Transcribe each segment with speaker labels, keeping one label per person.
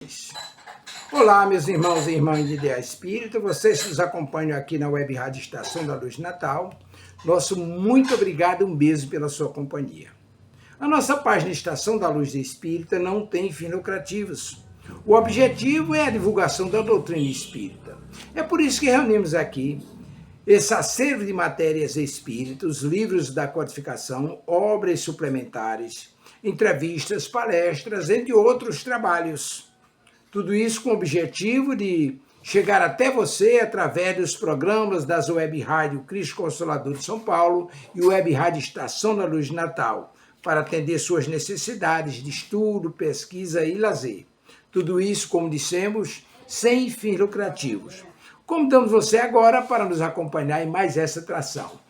Speaker 1: Luz. Olá, meus irmãos e irmãs de Ideia Espírita, vocês que nos acompanham aqui na Web Rádio Estação da Luz Natal, nosso muito obrigado, um beijo pela sua companhia. A nossa página Estação da Luz Espírita não tem fins lucrativos. O objetivo é a divulgação da doutrina espírita. É por isso que reunimos aqui esse acervo de matérias espíritas, livros da codificação, obras suplementares, entrevistas, palestras, entre outros trabalhos. Tudo isso com o objetivo de chegar até você através dos programas das Web Rádio Cristo Consolador de São Paulo e Web Rádio Estação da Luz de Natal, para atender suas necessidades de estudo, pesquisa e lazer. Tudo isso, como dissemos, sem fins lucrativos. Convidamos você agora para nos acompanhar em mais essa atração.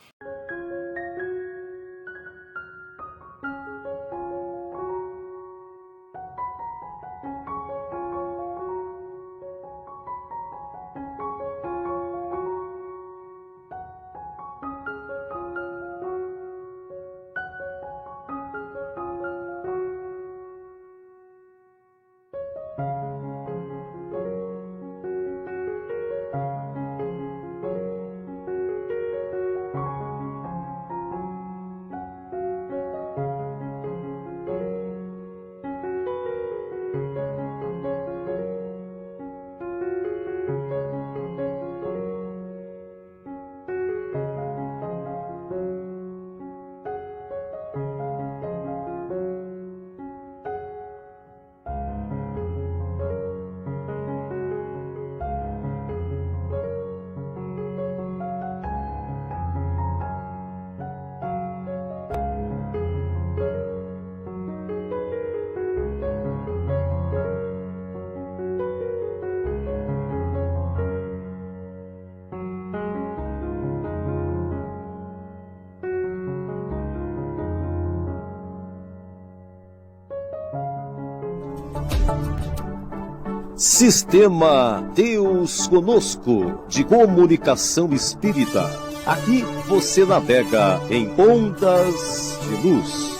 Speaker 2: Sistema Deus Conosco, de comunicação espírita. Aqui você navega em ondas de luz.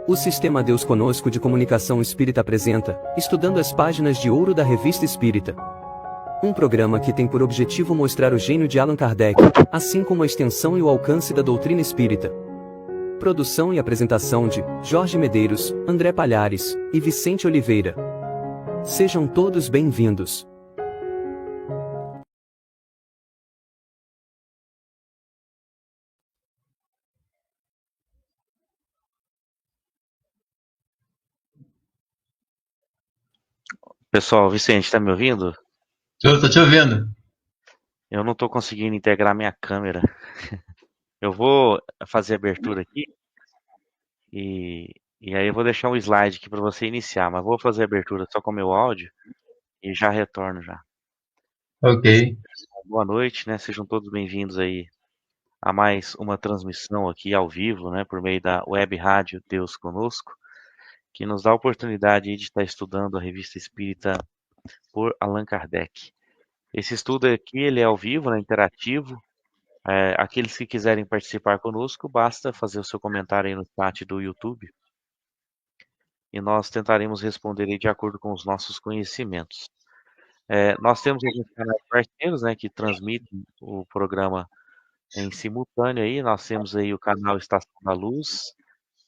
Speaker 3: O Sistema Deus Conosco de comunicação espírita apresenta Estudando as Páginas de Ouro da Revista Espírita. Um programa que tem por objetivo mostrar o gênio de Allan Kardec, assim como a extensão e o alcance da doutrina espírita. Produção e apresentação de Jorge Medeiros, André Palhares e Vicente Oliveira. Sejam todos bem-vindos.
Speaker 4: Pessoal, Vicente, tá me ouvindo?
Speaker 5: Tô te ouvindo.
Speaker 4: Eu não tô conseguindo integrar minha câmera. Eu vou fazer a abertura aqui e aí eu vou deixar um slide aqui para você iniciar, mas vou fazer a abertura só com o meu áudio e já retorno já.
Speaker 5: Ok.
Speaker 4: Boa noite, né? Sejam todos bem-vindos aí a mais uma transmissão aqui ao vivo, né? Por meio da Web Rádio Deus Conosco, que nos dá a oportunidade de estar estudando a Revista Espírita por Allan Kardec. Esse estudo aqui, ele é ao vivo, né? Interativo. Aqueles que quiserem participar conosco, basta fazer o seu comentário aí no chat do YouTube e nós tentaremos responder aí de acordo com os nossos conhecimentos. Nós temos alguns canais parceiros, né, que transmitem o programa em simultâneo aí. Nós temos aí o canal Estação da Luz,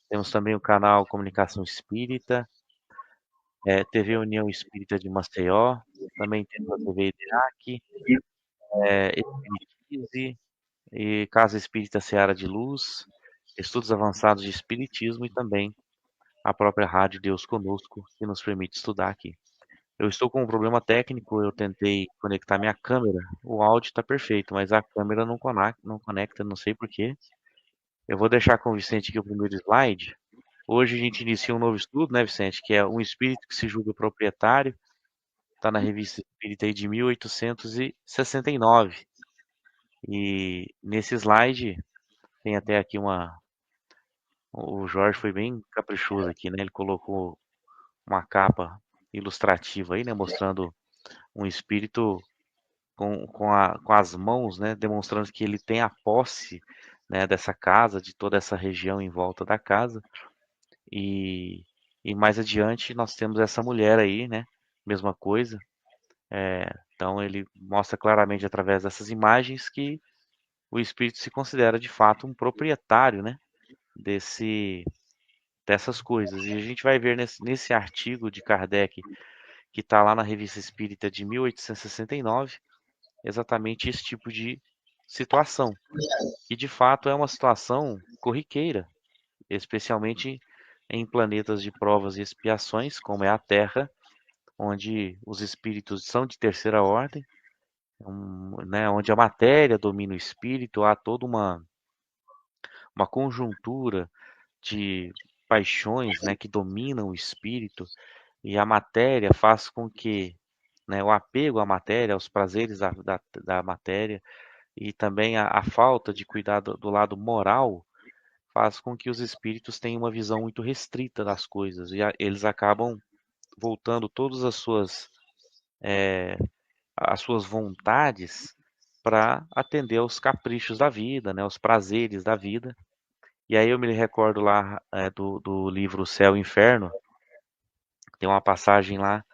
Speaker 4: temos também o canal Comunicação Espírita, TV União Espírita de Maceió, também temos a TV EDEAC, Espiritize e Casa Espírita Seara de Luz, Estudos Avançados de Espiritismo e também a própria Rádio Deus Conosco, que nos permite estudar aqui. Eu estou com um problema técnico, eu tentei conectar minha câmera, o áudio está perfeito, mas a câmera não conecta, não sei porquê. Eu vou deixar com o Vicente aqui o primeiro slide. Hoje a gente inicia um novo estudo, né, Vicente, que é um espírito que se julga proprietário, está na Revista Espírita aí de 1869. E nesse slide tem até aqui o Jorge foi bem caprichoso aqui, né? Ele colocou uma capa ilustrativa aí, né? Mostrando um espírito com as mãos, né? Demonstrando que ele tem a posse, né? Dessa casa, de toda essa região em volta da casa. E E mais adiante nós temos essa mulher aí, né? Mesma coisa. Então ele mostra claramente através dessas imagens que o espírito se considera de fato um proprietário, né? Dessas coisas. E a gente vai ver nesse artigo de Kardec, que está lá na Revista Espírita de 1869, exatamente esse tipo de situação. E de fato é uma situação corriqueira, especialmente em planetas de provas e expiações, como é a Terra, onde os espíritos são de terceira ordem, né, onde a matéria domina o espírito, há toda uma conjuntura de paixões, né, que dominam o espírito, e a matéria faz com que, né, o apego à matéria, aos prazeres da matéria, e também a falta de cuidado do lado moral, faz com que os espíritos tenham uma visão muito restrita das coisas, e eles acabam voltando todas as suas vontades para atender aos caprichos da vida, né, aos prazeres da vida. E aí eu me recordo lá do livro Céu e Inferno, tem uma passagem lá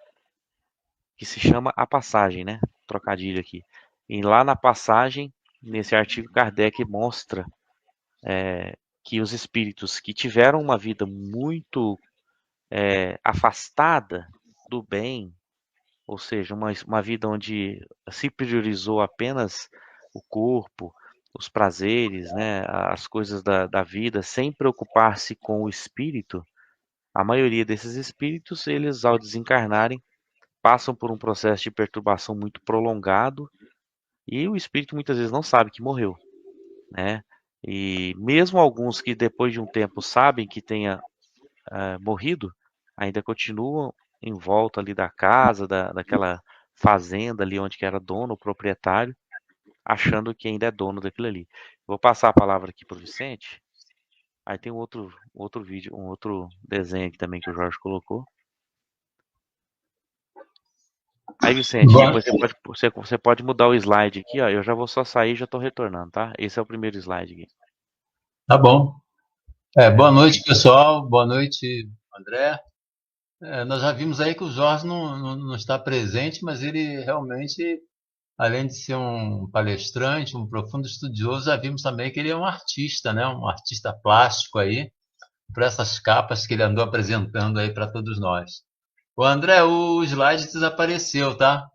Speaker 4: que se chama A Passagem, né? Trocadilho aqui. E lá na passagem, nesse artigo, Kardec mostra que os espíritos que tiveram uma vida muito afastada do bem, ou seja, uma vida onde se priorizou apenas o corpo, os prazeres, né, as coisas da vida, sem preocupar-se com o espírito, a maioria desses espíritos, eles ao desencarnarem, passam por um processo de perturbação muito prolongado e o espírito muitas vezes não sabe que morreu, né? E mesmo alguns que depois de um tempo sabem que tenha morrido, ainda continuam em volta ali da casa, daquela fazenda ali onde que era dono, o proprietário, achando que ainda é dono daquilo ali. Vou passar a palavra aqui para o Vicente. Aí tem outro vídeo, um outro desenho aqui também que o Jorge colocou. Aí, Vicente,
Speaker 5: Bom,
Speaker 4: depois você pode mudar o slide aqui, ó. Eu já vou só sair e já estou retornando, tá? Esse é o primeiro slide aqui.
Speaker 5: tá bom. Boa noite, pessoal. Boa noite, André. Nós já vimos aí que o Jorge não está presente, mas ele realmente, além de ser um palestrante, um profundo estudioso, já vimos também que ele é um artista, né? Um artista plástico aí, para essas capas que ele andou apresentando aí para todos nós. O André, o slide desapareceu, tá?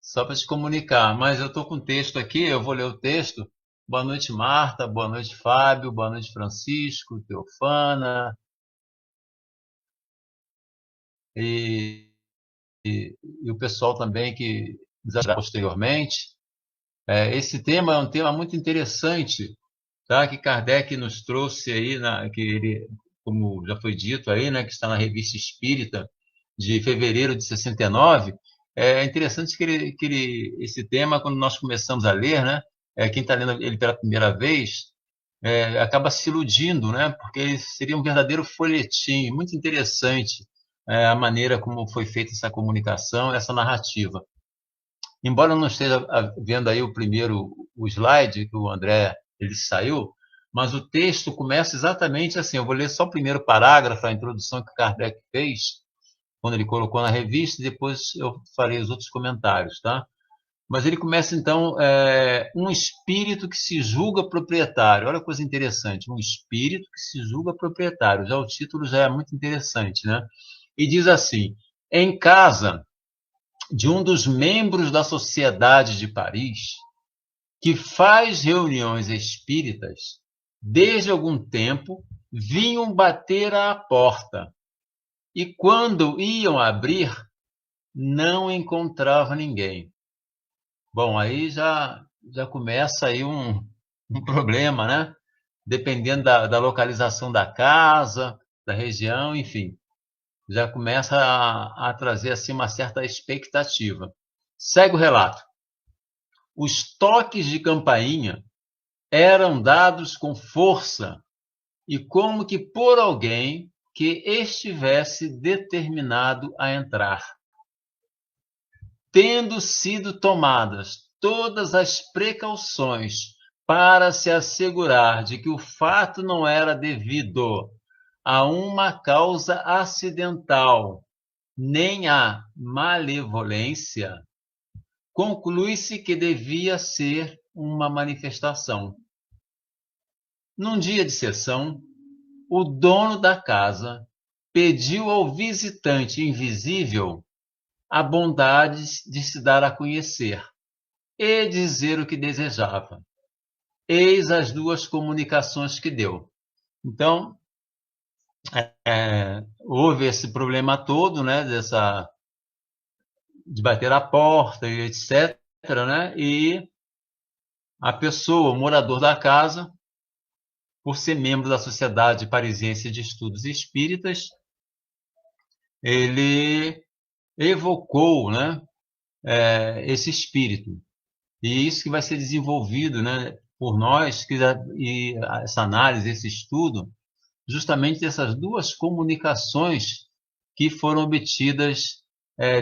Speaker 5: Só para te comunicar, mas eu estou com o texto aqui, eu vou ler o texto. Boa noite, Marta, boa noite, Fábio, boa noite, Francisco, Teofana, e, e o pessoal também que nos ajudou posteriormente. Esse tema é um tema muito interessante, tá? Que Kardec nos trouxe aí, que ele, como já foi dito aí, né, que está na Revista Espírita de fevereiro de 69. É interessante que esse tema, quando nós começamos a ler, né, quem está lendo ele pela primeira vez, acaba se iludindo, né, porque ele seria um verdadeiro folhetim, muito interessante a maneira como foi feita essa comunicação, essa narrativa. Embora eu não esteja vendo aí o slide que o André ele saiu, mas o texto começa exatamente assim. Eu vou ler só o primeiro parágrafo, a introdução que Kardec fez, quando ele colocou na revista, e depois eu farei os outros comentários, tá? Mas ele começa então, um espírito que se julga proprietário. Olha que coisa interessante, um espírito que se julga proprietário. Já o título já é muito interessante, né? E diz assim: em casa de um dos membros da Sociedade de Paris, que faz reuniões espíritas, desde algum tempo vinham bater à porta, e quando iam abrir, não encontrava ninguém. Bom, aí já começa aí um problema, né? Dependendo da localização da casa, da região, enfim, já começa a trazer assim uma certa expectativa. Segue o relato. Os toques de campainha eram dados com força e como que por alguém que estivesse determinado a entrar. Tendo sido tomadas todas as precauções para se assegurar de que o fato não era devido a uma causa acidental, nem a malevolência, conclui-se que devia ser uma manifestação. Num dia de sessão, o dono da casa pediu ao visitante invisível a bondade de se dar a conhecer e dizer o que desejava. Eis as duas comunicações que deu. Então, houve esse problema todo, né, de bater a porta e etc., né, e a pessoa, o morador da casa, por ser membro da Sociedade Parisiense de Estudos Espíritas, ele evocou, né, esse espírito. E isso que vai ser desenvolvido, né, por nós, e essa análise, esse estudo, justamente dessas duas comunicações que foram obtidas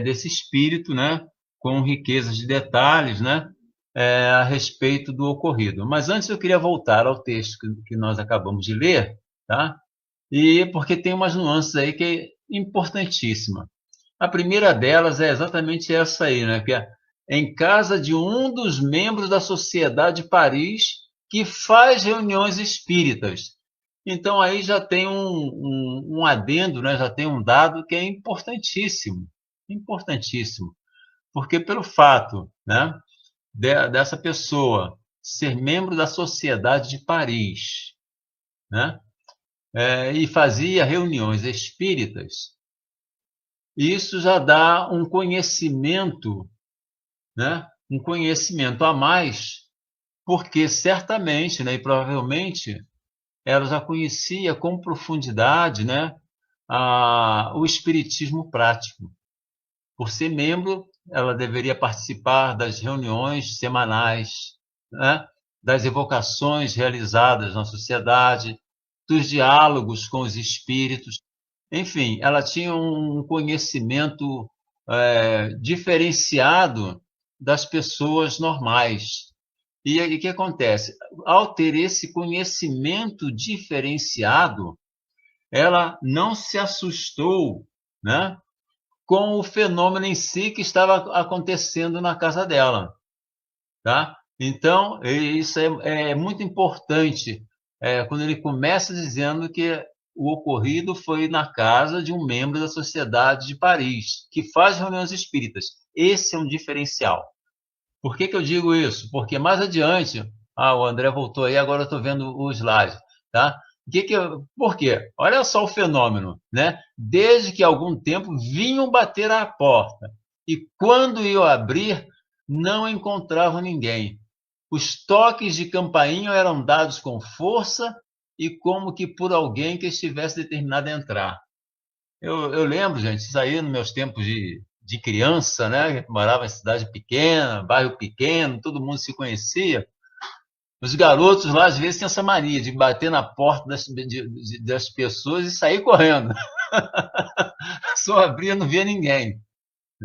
Speaker 5: desse espírito, né, com riquezas de detalhes, né, a respeito do ocorrido. Mas antes eu queria voltar ao texto que nós acabamos de ler, tá? E porque tem umas nuances aí que é importantíssima. A primeira delas é exatamente essa aí, né, que é em casa de um dos membros da Sociedade de Paris que faz reuniões espíritas. Então aí já tem um adendo, né, já tem um dado que é importantíssimo, importantíssimo, porque pelo fato, né, dessa pessoa ser membro da Sociedade de Paris, né, e fazia reuniões espíritas, isso já dá um conhecimento, né, um conhecimento a mais, porque certamente, né, e provavelmente ela já conhecia com profundidade, né, o espiritismo prático. Por ser membro, ela deveria participar das reuniões semanais, né, das evocações realizadas na sociedade, dos diálogos com os espíritos. Enfim, ela tinha um conhecimento diferenciado das pessoas normais. E o que acontece? Ao ter esse conhecimento diferenciado, ela não se assustou, né, com o fenômeno em si que estava acontecendo na casa dela. Tá? Então, isso é muito importante, quando ele começa dizendo que o ocorrido foi na casa de um membro da Sociedade de Paris, que faz reuniões espíritas. Esse é um diferencial. Por que eu digo isso? Porque mais adiante, o André voltou aí, agora eu estou vendo o slide, tá? Por quê? Olha só o fenômeno, né? Desde que algum tempo vinham bater à porta e quando iam abrir, não encontravam ninguém. Os toques de campainha eram dados com força e como que por alguém que estivesse determinado a entrar. Eu lembro, gente, isso aí nos meus tempos de criança, né? Morava em cidade pequena, bairro pequeno, todo mundo se conhecia. Os garotos lá, às vezes, tinham essa mania de bater na porta das pessoas e sair correndo. Só abria, não via ninguém,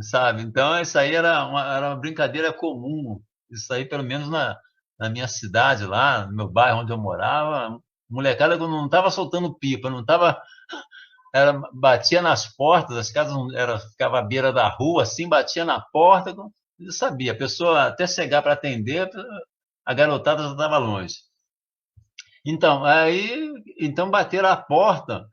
Speaker 5: sabe? Então, isso aí era uma brincadeira comum. Isso aí, pelo menos na minha cidade lá, no meu bairro onde eu morava, molecada não estava soltando pipa, não estava... batia nas portas, as casas ficava à beira da rua, assim, batia na porta, eu sabia, a pessoa até chegar para atender, a garotada já estava longe. Então bateram a porta,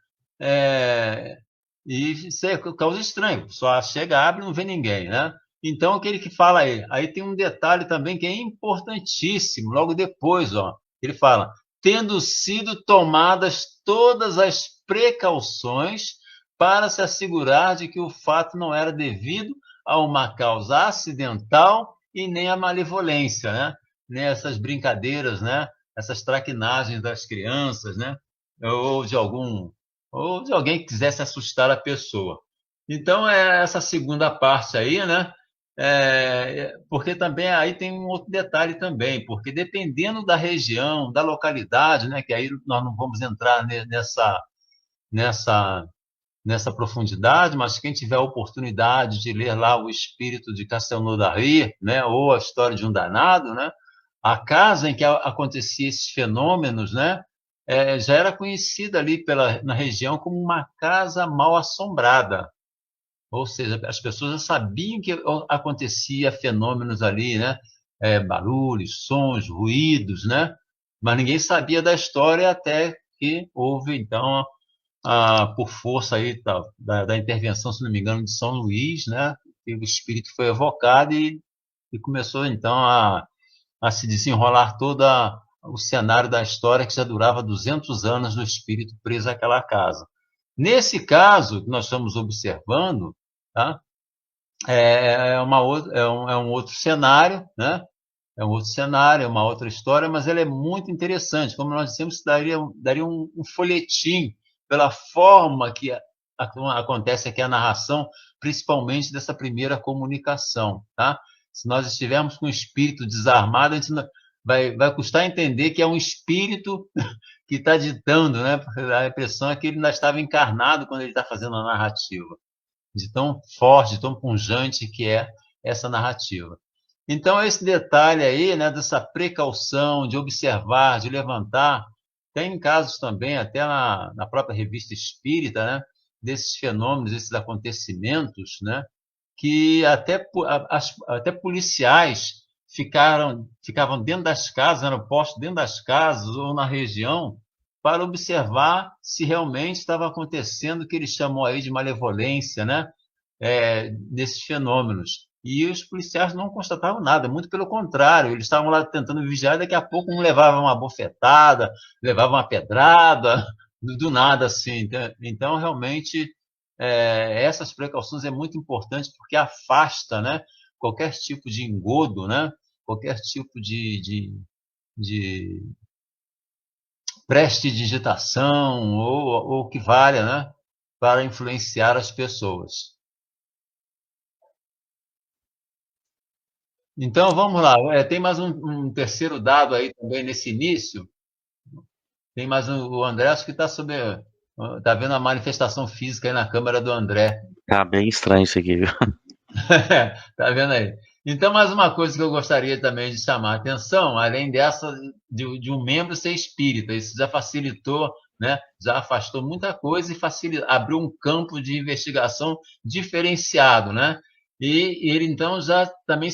Speaker 5: e isso é causa estranha, só chega, abre e não vê ninguém, né? Então, aquele que fala aí tem um detalhe também que é importantíssimo, logo depois, ó, ele fala, tendo sido tomadas todas as precauções para se assegurar de que o fato não era devido a uma causa acidental e nem a malevolência, né? Nem essas brincadeiras, né? Essas traquinagens das crianças, né? Ou de alguém que quisesse assustar a pessoa. Então, essa segunda parte aí, né? Porque também aí tem um outro detalhe também, porque dependendo da região, da localidade, né? Que aí nós não vamos entrar nessa profundidade, mas quem tiver a oportunidade de ler lá o Espírito de Castelnaudary, né, ou a História de um Danado, né, a casa em que acontecia esses fenômenos, né, já era conhecida ali na região como uma casa mal assombrada. Ou seja, as pessoas já sabiam que acontecia fenômenos ali, né? Barulhos, sons, ruídos, né? Mas ninguém sabia da história até que houve, então, por força aí da intervenção, se não me engano, de São Luís, né? E o espírito foi evocado e começou, então, a se desenrolar todo o cenário da história que já durava 200 anos do espírito preso àquela casa. Nesse caso que nós estamos observando, tá? É um outro cenário, né? É um outro cenário, é uma outra história, mas ela é muito interessante. Como nós dissemos, daria um folhetim pela forma que acontece aqui a narração, principalmente dessa primeira comunicação, tá? Se nós estivermos com o espírito desarmado, a gente vai custar entender que é um espírito que está ditando, né? Porque a impressão é que ele ainda estava encarnado quando ele está fazendo a narrativa, de tão forte, de tão pungente que é essa narrativa. Então, esse detalhe aí, né, dessa precaução de observar, de levantar, tem casos também, até na própria revista espírita, né, desses fenômenos, desses acontecimentos, né, que até policiais ficavam dentro das casas, eram postos dentro das casas ou na região, para observar se realmente estava acontecendo o que eles chamam aí de malevolência, né, desses fenômenos. E os policiais não constatavam nada, muito pelo contrário, eles estavam lá tentando vigiar, daqui a pouco um levava uma bofetada, levava uma pedrada, do nada assim. Então realmente, essas precauções é muito importante porque afasta, né, qualquer tipo de engodo, né, qualquer tipo de prestidigitação ou que valha, né, para influenciar as pessoas. Então, vamos lá. Tem mais um terceiro dado aí também nesse início. Tem mais o André, acho que está tá vendo a manifestação física aí na câmera do André.
Speaker 4: Tá bem estranho isso aqui, viu?
Speaker 5: Tá vendo aí? Então, mais uma coisa que eu gostaria também de chamar a atenção, além dessa de um membro ser espírita, isso já facilitou, né? Já afastou muita coisa e abriu um campo de investigação diferenciado, né? E ele então já também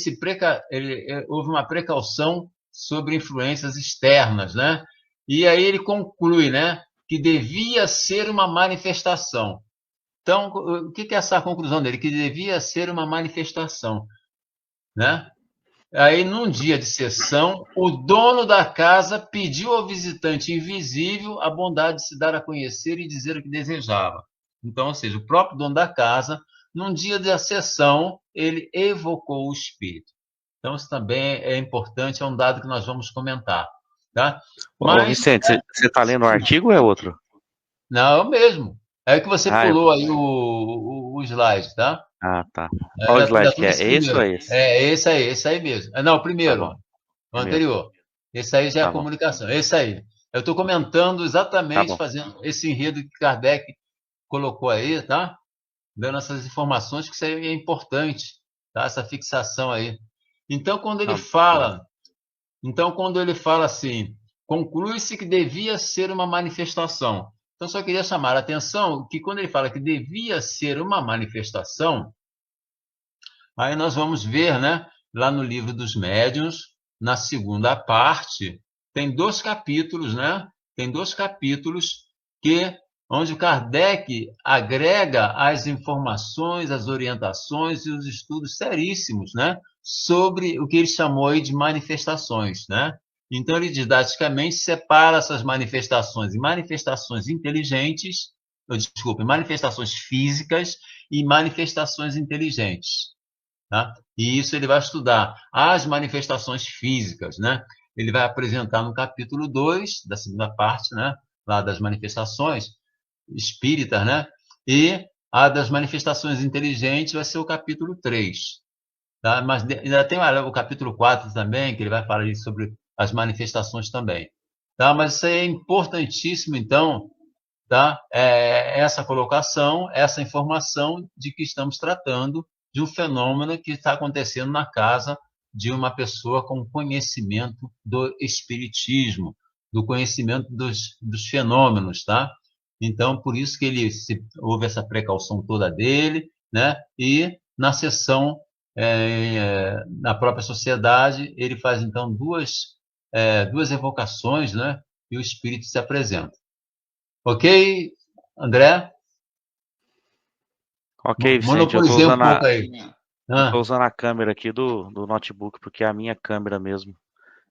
Speaker 5: houve uma precaução sobre influências externas, né? E aí ele conclui, né, que devia ser uma manifestação. Então, o que é essa conclusão dele? Que devia ser uma manifestação, né? Aí, num dia de sessão, o dono da casa pediu ao visitante invisível a bondade de se dar a conhecer e dizer o que desejava. Então, ou seja, o próprio dono da casa, num dia da sessão, ele evocou o espírito. Então, isso também é importante, é um dado que nós vamos comentar. Tá?
Speaker 4: Ô, Vicente, você está lendo o artigo ou é outro?
Speaker 5: Não, é o mesmo. É que você pulou aí o slide, tá?
Speaker 4: Ah, tá. Qual o slide que é?
Speaker 5: Esse
Speaker 4: ou é esse?
Speaker 5: Esse aí mesmo. Não, o primeiro, o anterior. Esse aí já é a comunicação. Esse aí. Eu estou comentando exatamente, fazendo esse enredo que Kardec colocou aí, tá? Dando essas informações, que isso aí é importante, tá? Essa fixação aí. Então, quando ele fala assim, conclui-se que devia ser uma manifestação. Então, só queria chamar a atenção que quando ele fala que devia ser uma manifestação, aí nós vamos ver, né, lá no Livro dos Médiuns, na segunda parte, tem 2 capítulos, né? Tem 2 capítulos onde Kardec agrega as informações, as orientações e os estudos seríssimos, né, sobre o que ele chamou aí de manifestações, né? Então, ele didaticamente separa essas manifestações em manifestações inteligentes, manifestações físicas e manifestações inteligentes. Tá? E isso ele vai estudar as manifestações físicas, né? Ele vai apresentar no capítulo 2, da segunda parte, né, lá das manifestações espíritas, né? E a das manifestações inteligentes vai ser o capítulo 3. Tá? Mas ainda tem o capítulo 4 também, que ele vai falar sobre as manifestações também. Tá? Mas isso é importantíssimo, então, tá? Essa colocação, essa informação de que estamos tratando de um fenômeno que está acontecendo na casa de uma pessoa com conhecimento do espiritismo, do conhecimento dos fenômenos, tá? Então, por isso que houve essa precaução toda dele, né? E na sessão, na própria sociedade, ele faz, então, duas evocações, né? E o espírito se apresenta. Ok, André?
Speaker 4: Ok, Vicente,
Speaker 5: Monopolizei um pouco aí.
Speaker 4: eu tô usando a câmera aqui do notebook, porque a minha câmera mesmo,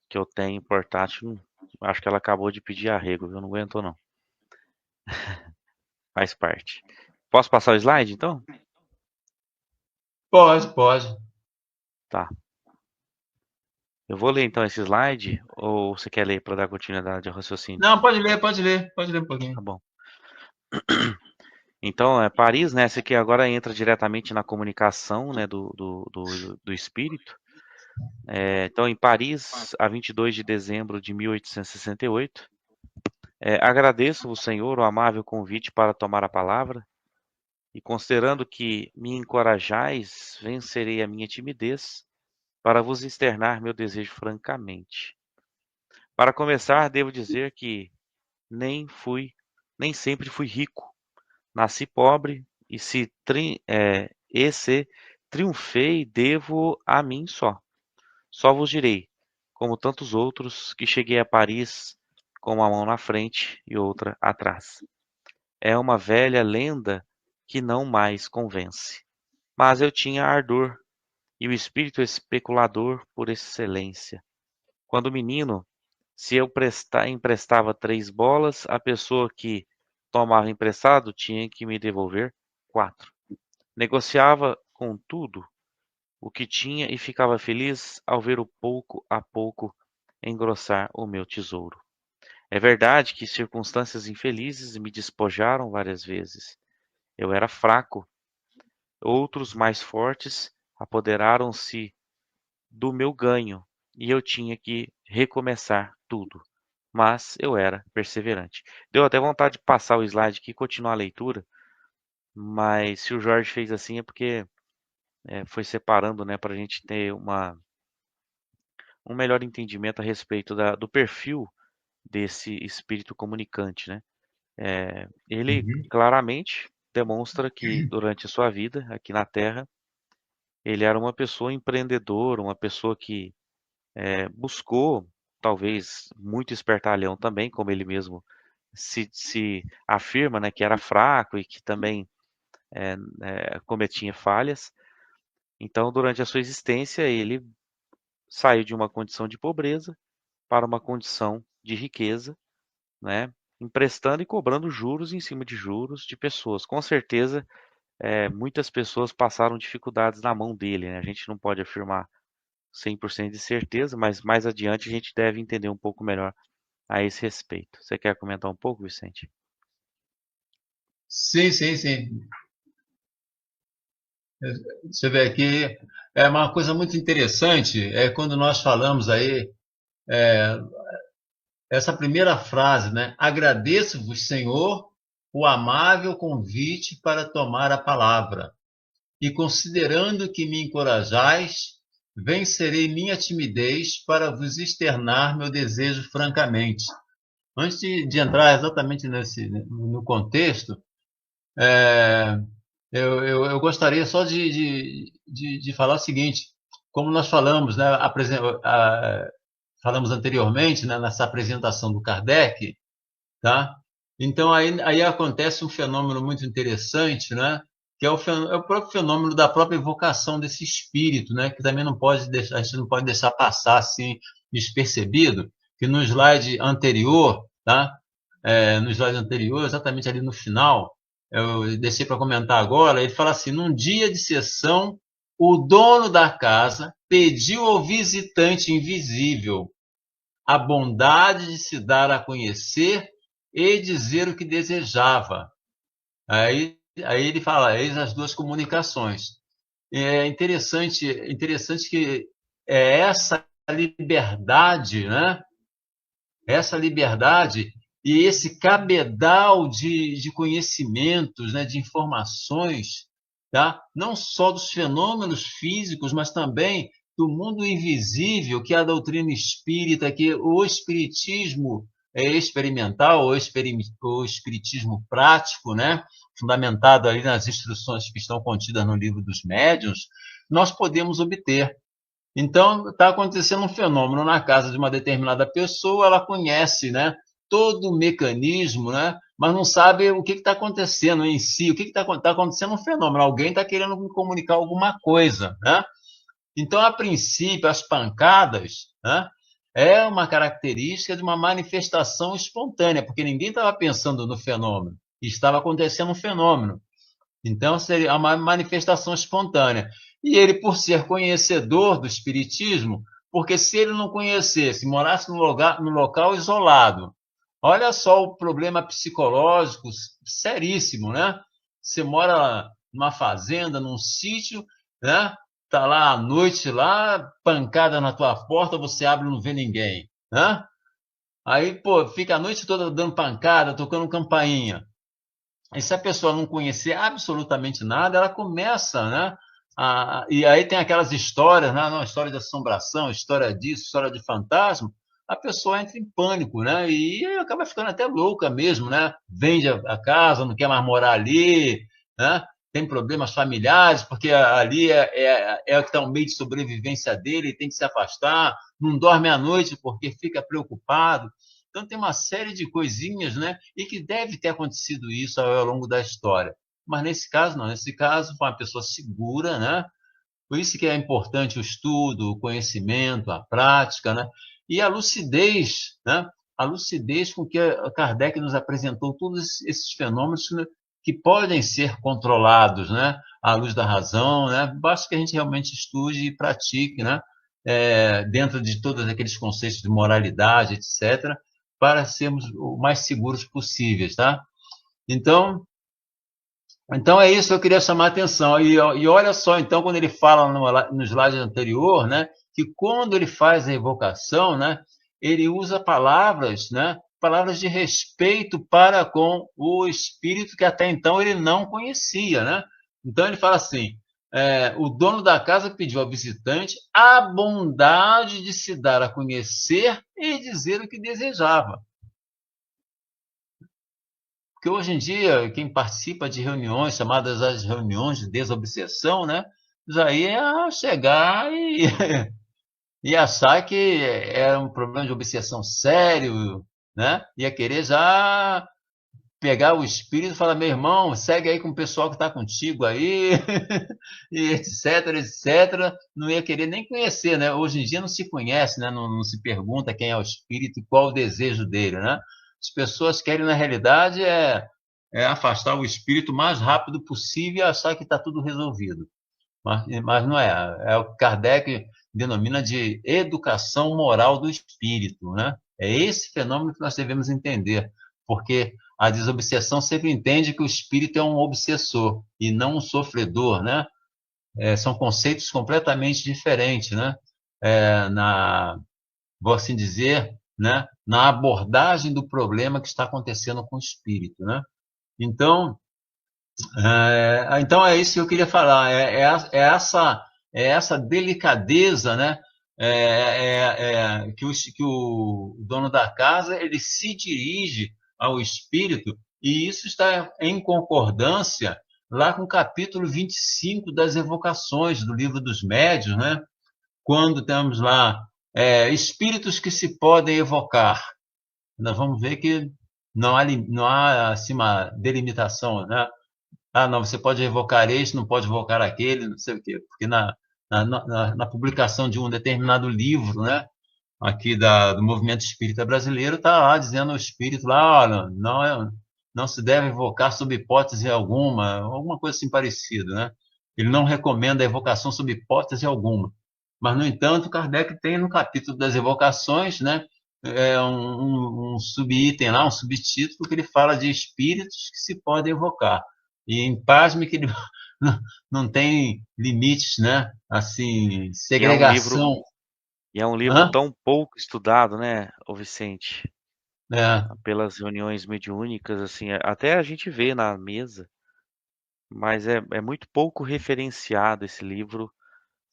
Speaker 4: que eu tenho portátil, acho que ela acabou de pedir arrego, viu? Não aguentou não. Faz parte. Posso passar o slide, então?
Speaker 5: Pode.
Speaker 4: Tá. Eu vou ler então esse slide, ou você quer ler para dar continuidade ao raciocínio?
Speaker 5: Não, pode ler um pouquinho.
Speaker 4: Tá bom. Então, Paris, né? Esse aqui agora entra diretamente na comunicação, né, do espírito. Então, em Paris, a 22 de dezembro de 1868, agradeço ao Senhor o amável convite para tomar a palavra, e considerando que me encorajais, vencerei a minha timidez para vos externar meu desejo francamente. Para começar, devo dizer que nem sempre fui rico. Nasci pobre e se triunfei, devo a mim só. Só vos direi, como tantos outros, que cheguei a Paris com uma mão na frente e outra atrás. É uma velha lenda que não mais convence. Mas eu tinha ardor e o espírito especulador por excelência. Quando menino, se eu emprestava 3 bolas, a pessoa que tomava emprestado tinha que me devolver 4. Negociava com tudo o que tinha e ficava feliz ao ver o pouco a pouco engrossar o meu tesouro. É verdade que circunstâncias infelizes me despojaram várias vezes. Eu era fraco. Outros mais fortes apoderaram-se do meu ganho e eu tinha que recomeçar tudo. Mas eu era perseverante. Deu até vontade de passar o slide aqui e continuar a leitura, mas se o Jorge fez assim é porque foi separando, né, para a gente ter um melhor entendimento a respeito do perfil desse espírito comunicante, né? Ele claramente demonstra que durante a sua vida aqui na Terra, ele era uma pessoa empreendedora, uma pessoa que buscou, talvez muito espertalhão também, como ele mesmo se afirma, né, que era fraco e que também cometia falhas. Então, durante a sua existência, ele saiu de uma condição de pobreza para uma condição de riqueza, né, emprestando e cobrando juros em cima de juros de pessoas. Com certeza, muitas pessoas passaram dificuldades na mão dele, né? A gente não pode afirmar 100% de certeza, mas mais adiante a gente deve entender um pouco melhor a esse respeito. Você quer comentar um pouco, Vicente?
Speaker 5: Sim. Você vê aqui, é uma coisa muito interessante, quando nós falamos aí, essa primeira frase, né? Agradeço-vos, Senhor, o amável convite para tomar a palavra. E considerando que me encorajais, vencerei minha timidez para vos externar meu desejo francamente. Antes de entrar exatamente no contexto, eu gostaria só de falar o seguinte, como nós falamos, né, falamos anteriormente, né, nessa apresentação do Kardec, tá? Então aí acontece um fenômeno muito interessante, né? Que é o próprio fenômeno da própria evocação desse espírito, né? Que também a gente não pode deixar passar assim despercebido, que no slide anterior, tá? No slide anterior, exatamente ali no final, eu deixei para comentar agora, ele fala assim: num dia de sessão, o dono da casa pediu ao visitante invisível a bondade de se dar a conhecer e dizer o que desejava. Aí ele fala, eis as duas comunicações. É interessante que essa liberdade, né? Essa liberdade e esse cabedal de conhecimentos, né? De informações, tá? Não só dos fenômenos físicos, mas também do mundo invisível, que é a doutrina espírita, que o espiritismo experimental ou espiritismo prático, né, fundamentado ali nas instruções que estão contidas no livro dos médiuns, nós podemos obter. Então, está acontecendo um fenômeno na casa de uma determinada pessoa, ela conhece, né, todo o mecanismo, né, mas não sabe o que está acontecendo em si, o que está acontecendo um fenômeno, alguém está querendo me comunicar alguma coisa, né? Então, a princípio, as pancadas, né, é uma característica de uma manifestação espontânea, porque ninguém estava pensando no fenômeno, estava acontecendo um fenômeno. Então, seria uma manifestação espontânea. E ele, por ser conhecedor do espiritismo, porque se ele não conhecesse, morasse no local isolado, olha só o problema psicológico seríssimo, né? Você mora numa fazenda, num sítio, né? Tá lá à noite, lá, pancada na tua porta, você abre e não vê ninguém, né? Aí, pô, fica a noite toda dando pancada, tocando campainha. E se a pessoa não conhecer absolutamente nada, ela começa, né? E aí tem aquelas histórias, né? Não, história de assombração, história disso, história de fantasma. A pessoa entra em pânico, né? E acaba ficando até louca mesmo, né? Vende a casa, não quer mais morar ali, né? Tem problemas familiares, porque ali é o que está um meio de sobrevivência dele, tem que se afastar, não dorme à noite porque fica preocupado. Então, tem uma série de coisinhas, né? E que deve ter acontecido isso ao longo da história. Mas nesse caso, não. Nesse caso, foi uma pessoa segura, né? Por isso que é importante o estudo, o conhecimento, a prática, né? E a lucidez, né? A lucidez com que Kardec nos apresentou todos esses fenômenos, né, que podem ser controlados, né? À luz da razão, né? Basta que a gente realmente estude e pratique, né? Dentro de todos aqueles conceitos de moralidade, etc., para sermos o mais seguros possíveis, tá? Então é isso que eu queria chamar a atenção. E olha só, então, quando ele fala no slide anterior, né, que quando ele faz a evocação, né, ele usa palavras, né, palavras de respeito para com o espírito que até então ele não conhecia, né? Então ele fala assim: o dono da casa pediu ao visitante a bondade de se dar a conhecer e dizer o que desejava. Porque hoje em dia, quem participa de reuniões, chamadas as reuniões de desobsessão, né, já ia chegar e achar que era um problema de obsessão sério, né? Ia querer já pegar o espírito e falar, meu irmão, segue aí com o pessoal que está contigo aí, e etc, etc. Não ia querer nem conhecer, né? Hoje em dia não se conhece, né? Não se pergunta quem é o espírito e qual o desejo dele, né? As pessoas querem, na realidade, afastar o espírito o mais rápido possível e achar que está tudo resolvido. Mas não é. É o que Kardec denomina de educação moral do espírito, né? É esse fenômeno que nós devemos entender, porque a desobsessão sempre entende que o espírito é um obsessor e não um sofredor, né? São conceitos completamente diferentes, né? Vou assim dizer, né? Na abordagem do problema que está acontecendo com o espírito, né? Então, então é isso que eu queria falar. Essa delicadeza, né? Que o dono da casa ele se dirige ao espírito e isso está em concordância lá com o capítulo 25 das evocações do livro dos médiuns, né? Quando temos lá espíritos que se podem evocar. Nós vamos ver que não há assim, uma delimitação, né? Não, você pode evocar este, não pode evocar aquele, não sei o quê, porque na publicação de um determinado livro, né, aqui do movimento espírita brasileiro, está lá dizendo o espírito lá, olha, não se deve evocar sob hipótese alguma coisa assim parecida, né? Ele não recomenda a evocação sob hipótese alguma. Mas, no entanto, Kardec tem no capítulo das evocações, né, um subitem lá, um subtítulo que ele fala de espíritos que se podem evocar. E pasme que ele não tem limites, né? Assim, segregação.
Speaker 4: E é um livro tão pouco estudado, né, ô Vicente? Pelas reuniões mediúnicas, assim, até a gente vê na mesa, mas é muito pouco referenciado esse livro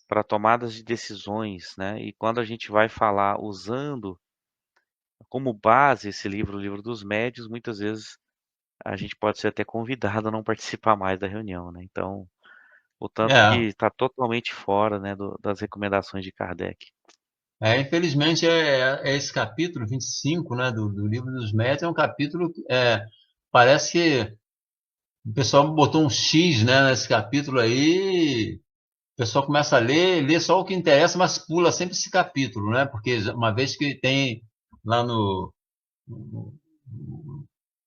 Speaker 4: para tomadas de decisões, né? E quando a gente vai falar usando como base esse livro, o Livro dos Médiuns, muitas vezes a gente pode ser até convidado a não participar mais da reunião, né? Então, o tanto que
Speaker 5: É,
Speaker 4: está totalmente fora, né, das recomendações de Kardec.
Speaker 5: infelizmente, esse capítulo 25, né, do Livro dos Médiuns, é um capítulo, parece que o pessoal botou um X, né, nesse capítulo aí, o pessoal começa a ler, lê só o que interessa, mas pula sempre esse capítulo, né, porque uma vez que tem lá no-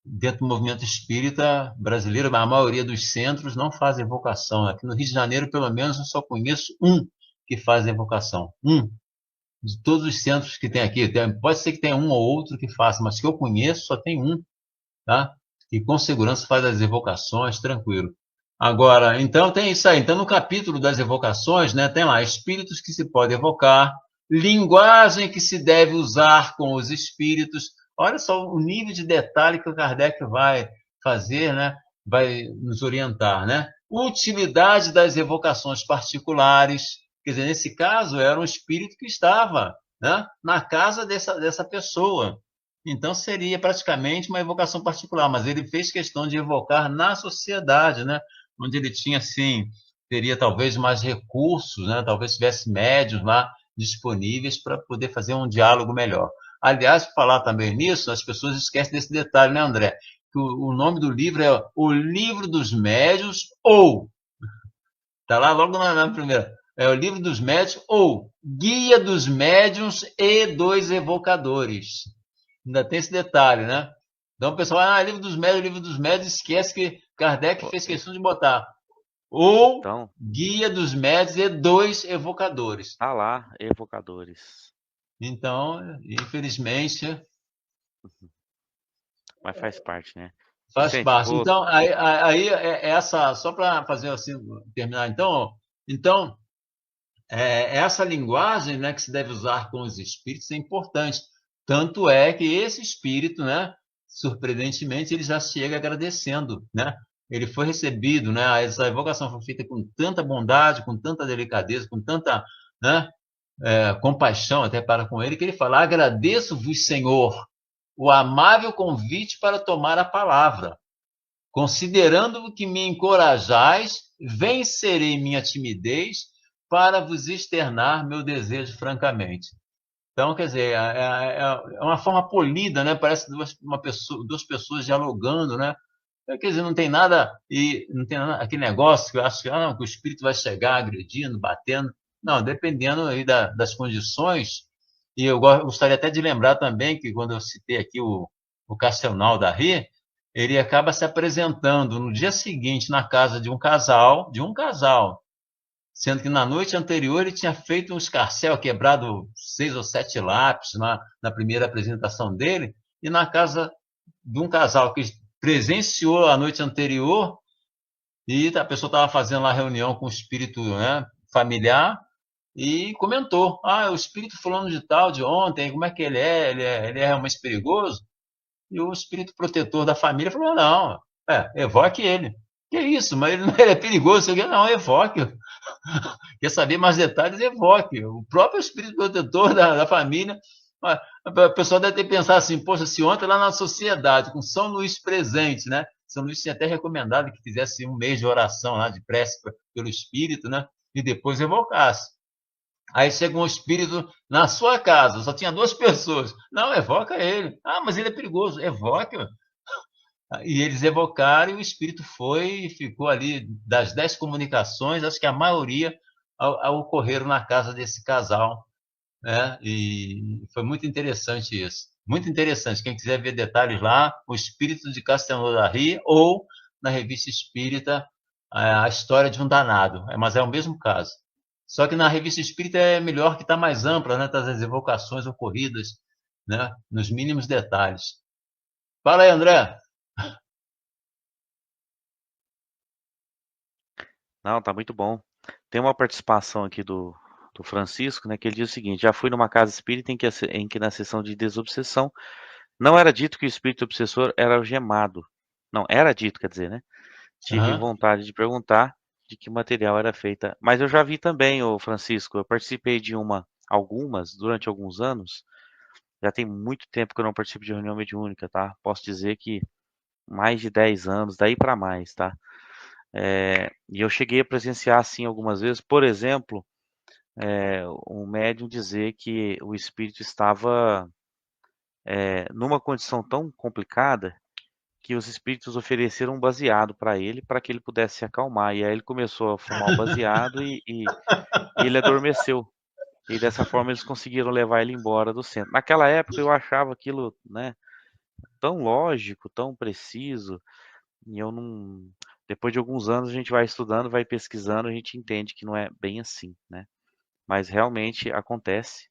Speaker 5: dentro do movimento espírita brasileiro, a maioria dos centros não faz evocação. Aqui no Rio de Janeiro, pelo menos, eu só conheço um que faz evocação. Um. De todos os centros que tem aqui. Pode ser que tenha um ou outro que faça, mas que eu conheço só tem um, tá? E com segurança faz as evocações, tranquilo. Agora, então tem isso aí. Então, no capítulo das evocações, né, tem lá espíritos que se pode evocar, linguagem que se deve usar com os espíritos. Olha só o nível de detalhe que o Kardec vai fazer, né? Vai nos orientar, né? Utilidade das evocações particulares. Quer dizer, nesse caso, era um espírito que estava, né, na casa dessa pessoa. Então seria praticamente uma evocação particular, mas ele fez questão de evocar na sociedade, né? Onde ele tinha, assim, teria talvez mais recursos, né? Talvez tivesse médios lá disponíveis para poder fazer um diálogo melhor. Aliás, para falar também nisso, as pessoas esquecem desse detalhe, né, André? Que o nome do livro é O Livro dos Médios ou, está lá logo na primeira, é o Livro dos Médios ou Guia dos Médiuns e dos Evocadores. Ainda tem esse detalhe, né? Então o pessoal, livro dos médios, esquece que Kardec fez questão de botar ou
Speaker 4: Então,
Speaker 5: guia dos médios e dos evocadores.
Speaker 4: tá lá, evocadores.
Speaker 5: Então, infelizmente,
Speaker 4: Mas faz parte, né?
Speaker 5: faz
Speaker 4: Vicente,
Speaker 5: parte.
Speaker 4: vou.
Speaker 5: Então, aí essa, só para fazer assim, terminar, então essa linguagem, né, que se deve usar com os espíritos é importante. Tanto é que esse espírito, né, surpreendentemente, ele já chega agradecendo, né? Ele foi recebido, né? Essa evocação foi feita com tanta bondade, com tanta delicadeza, com tanta, né, compaixão até para com ele, que ele fala: agradeço-vos, Senhor, o amável convite para tomar a palavra. Considerando que me encorajais, vencerei minha timidez para vos externar meu desejo francamente. Então, quer dizer, é uma forma polida, né? Parece duas pessoas dialogando, né? Quer dizer, não tem nada, e não tem nada, aquele negócio que eu acho que, não, que o espírito vai chegar agredindo, batendo. Não, dependendo aí das condições. E eu gostaria até de lembrar também que quando eu citei aqui o Castelnau da Rie, ele acaba se apresentando no dia seguinte na casa de um casal, sendo que na noite anterior ele tinha feito um escarcéu, quebrado 6 ou 7 lápis na primeira apresentação dele, e na casa de um casal que presenciou a noite anterior, e a pessoa estava fazendo lá reunião com o espírito, né, familiar, e comentou: o espírito fulano de tal, de ontem, como é que ele é? Ele é realmente perigoso? E o espírito protetor da família falou: não, evoque ele. Que isso, mas ele é perigoso. Não, evoque. Quer saber mais detalhes? Evoque. O próprio espírito protetor da família. A pessoa deve ter pensado assim: poxa, se ontem lá na sociedade, com São Luís presente, né? São Luís tinha até recomendado que fizesse um mês de oração lá, de prece pelo espírito, né? E depois evocasse. Aí chega um espírito na sua casa, só tinha duas pessoas. Não, evoca ele. Mas ele é perigoso. Evoque. E eles evocaram e o espírito foi e ficou ali. Das 10 comunicações, acho que a maioria ocorreram na casa desse casal, né? E foi muito interessante isso. Muito interessante. Quem quiser ver detalhes lá, o Espírito de Castelnau da Ria ou na Revista Espírita, a história de um danado. Mas é o mesmo caso. Só que na Revista Espírita é melhor que está mais ampla, né? Tá as evocações ocorridas, né, nos mínimos detalhes. Fala aí, André.
Speaker 4: Não, tá muito bom. Tem uma participação aqui do Francisco, né, que ele diz o seguinte: já fui numa casa espírita em que na sessão de desobsessão não era dito que o espírito obsessor era algemado. Não, era dito, quer dizer, né? Tive
Speaker 5: Uhum.
Speaker 4: vontade de perguntar de que material era feita. Mas eu já vi também, o Francisco, eu participei de algumas, durante alguns anos, Já tem muito tempo que eu não participo de reunião mediúnica, tá? Posso dizer que mais de 10 anos, daí para mais, tá? E eu cheguei a presenciar assim algumas vezes, por exemplo, um médium dizer que o espírito estava numa condição tão complicada que os espíritos ofereceram um baseado para que ele pudesse se acalmar. E aí ele começou a fumar o baseado e ele adormeceu. E dessa forma eles conseguiram levar ele embora do centro. Naquela época eu achava aquilo, né, tão lógico, tão preciso, e eu não. Depois de alguns anos a gente vai estudando, vai pesquisando, a gente entende que não é bem assim, né? Mas realmente acontece.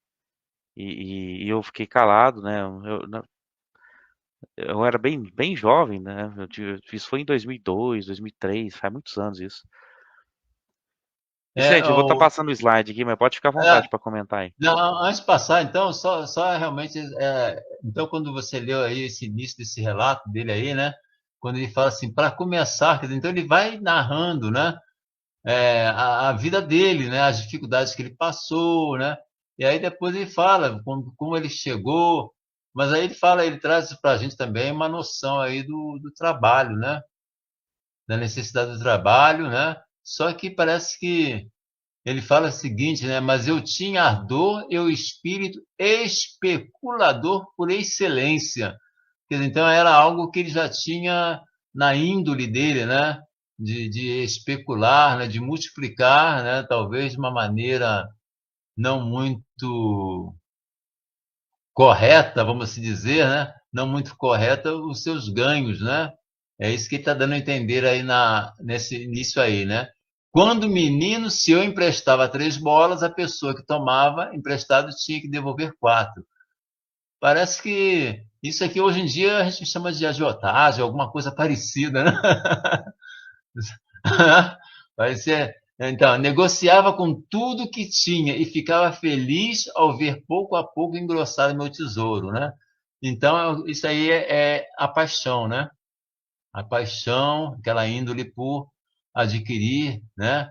Speaker 4: E eu fiquei calado, né? Eu era bem jovem, né? Isso foi em 2002, 2003, faz muitos anos isso.
Speaker 5: É,
Speaker 4: Vicente, eu vou estar passando o slide aqui, mas pode ficar à
Speaker 5: é,
Speaker 4: vontade para comentar aí.
Speaker 5: não, antes de passar, então, só realmente, então, quando você leu aí esse início desse relato dele aí, né? Quando ele fala assim, para começar, quer dizer, então ele vai narrando, né? A vida dele, né? As dificuldades que ele passou, né? E aí depois ele fala como ele chegou, mas aí ele fala, ele traz para a gente também uma noção aí do trabalho, né? Da necessidade do trabalho, né? Só que parece que ele fala o seguinte, né? Mas eu tinha ardor e o espírito especulador por excelência. Quer dizer, então era algo que ele já tinha na índole dele, né? De especular, né? De multiplicar, né? Talvez de uma maneira não muito correta, vamos assim dizer, né? Não muito correta os seus ganhos, né? É isso que ele está dando a entender aí nesse início aí, né? Quando menino, se eu emprestava 3 bolas, a pessoa que tomava emprestado tinha que devolver 4. Parece que isso aqui hoje em dia a gente chama de agiotagem, alguma coisa parecida, né? Vai ser. Então, negociava com tudo que tinha e ficava feliz ao ver pouco a pouco engrossar meu tesouro, né? Então, isso aí é a paixão, né? A paixão, aquela índole por adquirir, né?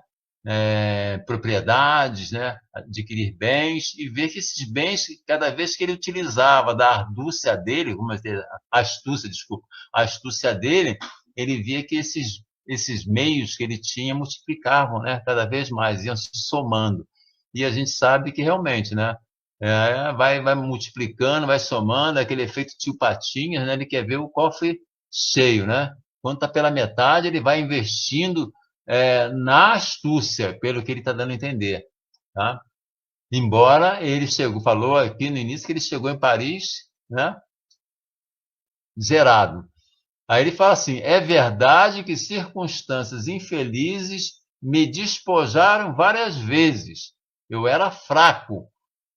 Speaker 5: Propriedades, né? Adquirir bens e ver que esses bens, cada vez que ele utilizava da astúcia dele, vamos dizer, astúcia, desculpa, a astúcia dele, ele via que esses meios que ele tinha multiplicavam, né? Cada vez mais, iam se somando. E a gente sabe que realmente, né? Vai multiplicando, vai somando, aquele efeito tio Patinhas, né? Ele quer ver o cofre cheio, né? Quando está pela metade, ele vai investindo na astúcia, pelo que ele está dando a entender, tá? Embora ele falou aqui no início que ele chegou em Paris, né? Zerado. Aí ele fala assim: é verdade que circunstâncias infelizes me despojaram várias vezes. Eu era fraco.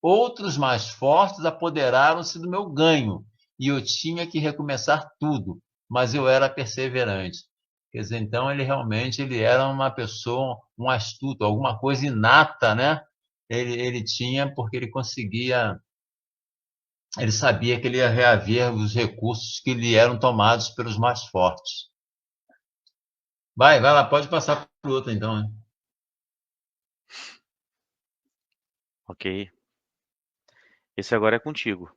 Speaker 5: Outros mais fortes apoderaram-se do meu ganho e eu tinha que recomeçar tudo, mas eu era perseverante. Quer dizer, então ele era uma pessoa, um astuto, alguma coisa inata, né? Ele tinha porque ele sabia que ele ia reaver os recursos que lhe eram tomados pelos mais fortes. Vai lá, pode passar para o outro então. Né?
Speaker 4: Ok. Esse agora é contigo.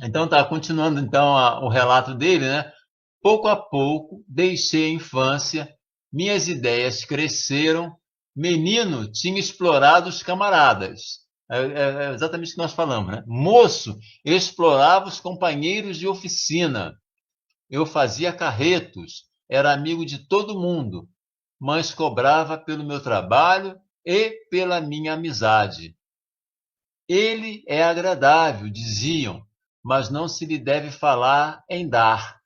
Speaker 5: Então tá, continuando então o relato dele, né? Pouco a pouco deixei a infância, minhas ideias cresceram, menino tinha explorado os camaradas. É exatamente o que nós falamos, né? Moço explorava os companheiros de oficina. Eu fazia carretos, era amigo de todo mundo, mas cobrava pelo meu trabalho e pela minha amizade. Ele é agradável, diziam, mas não se lhe deve falar em dar.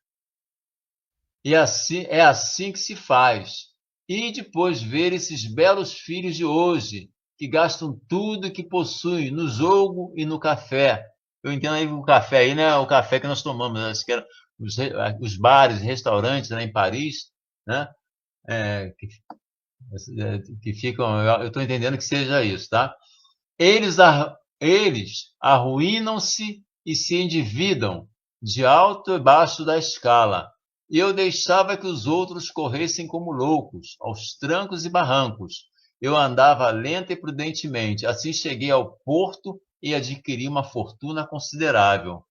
Speaker 5: E é assim que se faz. E depois ver esses belos filhos de hoje, que gastam tudo que possuem no jogo e no café. Eu entendo aí o café aí, né? O café que nós tomamos, né? Que era os bares, restaurantes, né, em Paris, né? Que ficam. Eu estou entendendo que seja isso, tá? Eles arruinam-se e se endividam de alto e baixo da escala. E eu deixava que os outros corressem como loucos, aos trancos e barrancos. eu andava lenta e prudentemente. Assim cheguei ao porto e adquiri uma fortuna considerável.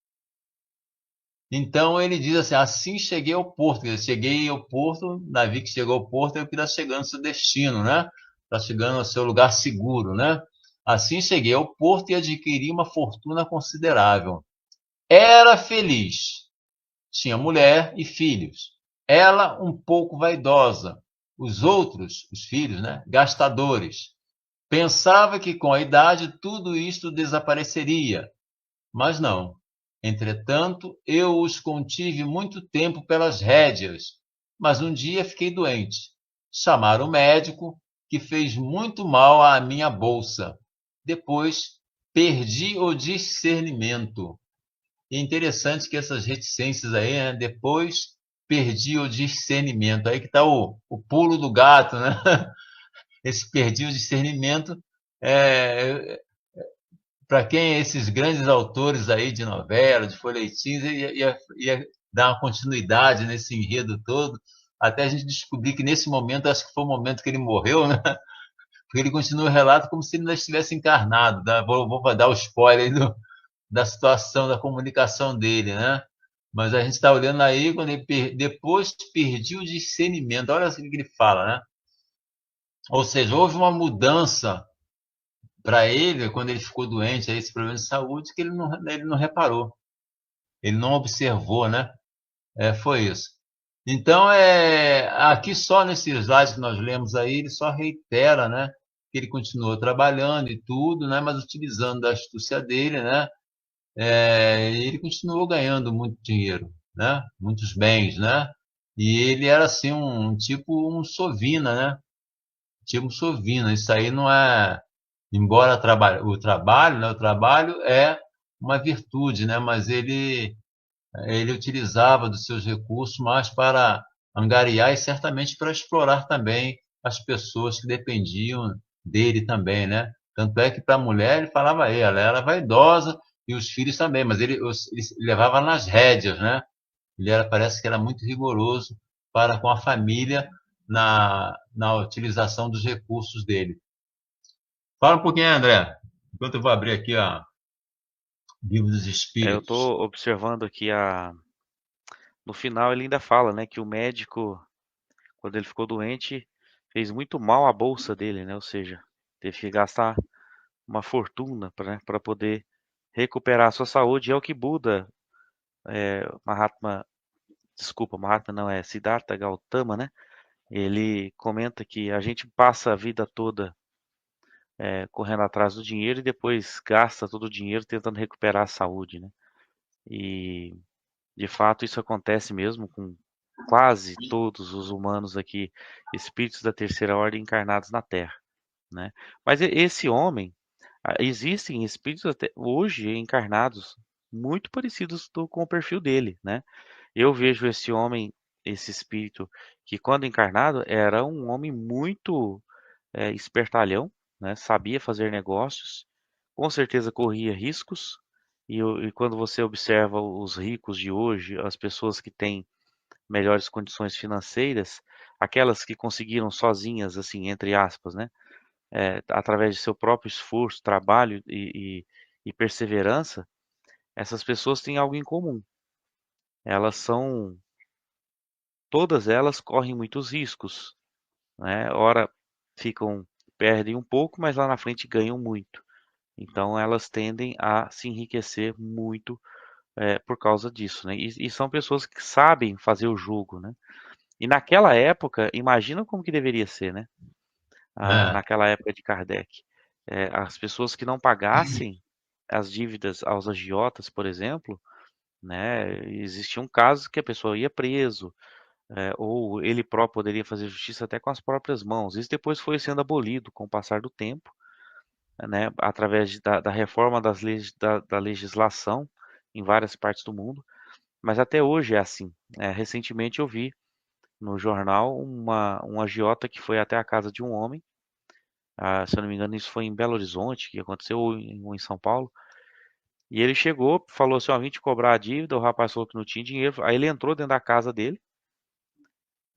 Speaker 5: Então ele diz assim cheguei ao porto. Quer dizer, cheguei ao porto, o navio que chegou ao porto é o que está chegando ao seu destino, né? Está chegando ao seu lugar seguro, né? Assim cheguei ao porto e adquiri uma fortuna considerável. Era feliz, tinha mulher e filhos. Ela um pouco vaidosa, os outros, os filhos, né? Gastadores. Pensava que com a idade tudo isto desapareceria, mas não. Entretanto, eu os contive muito tempo pelas rédeas, mas um dia fiquei doente. Chamaram o médico, que fez muito mal à minha bolsa. Depois, perdi o discernimento. E é interessante que essas reticências aí, né? Depois, perdi o discernimento. Aí que está o pulo do gato, né? Esse perdi o discernimento é, para quem esses grandes autores aí de novela, de folhetins, ia dar uma continuidade nesse enredo todo, até a gente descobrir que nesse momento, acho que foi o momento que ele morreu, né? Porque ele continua o relato como se ele ainda estivesse encarnado. Né? Vou dar o spoiler aí da situação, da comunicação dele, né? Mas a gente está olhando aí, quando ele depois perdi o discernimento. Olha assim que ele fala, né? Ou seja, houve uma mudança para ele, quando ele ficou doente, esse problema de saúde, que ele não reparou, ele não observou, né? Foi isso. Então, aqui só nesse slide que nós lemos aí, ele só reitera, né? Que ele continuou trabalhando e tudo, né? Mas utilizando da astúcia dele, né? Ele continuou ganhando muito dinheiro, né? Muitos bens, né? E ele era assim um sovina, né? Tipo sovina. Isso aí não é, embora o trabalho, né? O trabalho é uma virtude, né? Mas ele utilizava dos seus recursos mais para angariar e certamente para explorar também as pessoas que dependiam dele também, né? Tanto é que para a mulher ele falava ela era vaidosa e os filhos também, mas ele levava nas rédeas, né? Parece que era muito rigoroso para com a família na utilização dos recursos dele. Fala um pouquinho, André, enquanto eu vou abrir aqui a Livro dos
Speaker 4: Eu
Speaker 5: Espíritos.
Speaker 4: estou observando aqui no final ele ainda fala, né, que o médico, quando ele ficou doente, fez muito mal à bolsa dele, né? Ou seja, teve que gastar uma fortuna para poder recuperar a sua saúde. É o que Buda, Mahatma, desculpa, Mahatma não, é Siddhartha Gautama, né? Ele comenta que a gente passa a vida toda correndo atrás do dinheiro e depois gasta todo o dinheiro tentando recuperar a saúde, né? E de fato isso acontece mesmo com quase todos os humanos aqui, espíritos da terceira ordem encarnados na Terra, né? Mas esse homem, existem espíritos até hoje encarnados muito parecidos com o perfil dele, né? Eu vejo esse homem, esse espírito, que quando encarnado era um homem muito espertalhão, né? Sabia fazer negócios, com certeza corria riscos, e quando você observa os ricos de hoje, as pessoas que têm melhores condições financeiras, aquelas que conseguiram sozinhas, assim, entre aspas, né? Através de seu próprio esforço, trabalho e perseverança, essas pessoas têm algo em comum. Elas são, todas elas correm muitos riscos, né? Ora perdem um pouco, mas lá na frente ganham muito. Então elas tendem a se enriquecer muito por causa disso, né? E são pessoas que sabem fazer o jogo, né? E naquela época, imagina como que deveria ser, né?
Speaker 5: É,
Speaker 4: Naquela época de Kardec. As pessoas que não pagassem as dívidas aos agiotas, por exemplo, né? Existiam casos que a pessoa ia preso, ou ele próprio poderia fazer justiça até com as próprias mãos. Isso depois foi sendo abolido com o passar do tempo, né? Através da reforma das leis, da legislação em várias partes do mundo. Mas até hoje é assim. Recentemente eu vi no jornal um agiota que foi até a casa de um homem. Se eu não me engano, isso foi em Belo Horizonte que aconteceu, ou em São Paulo. E ele chegou, falou assim: ó, vim te cobrar a dívida. O rapaz falou que não tinha dinheiro. Aí ele entrou dentro da casa dele,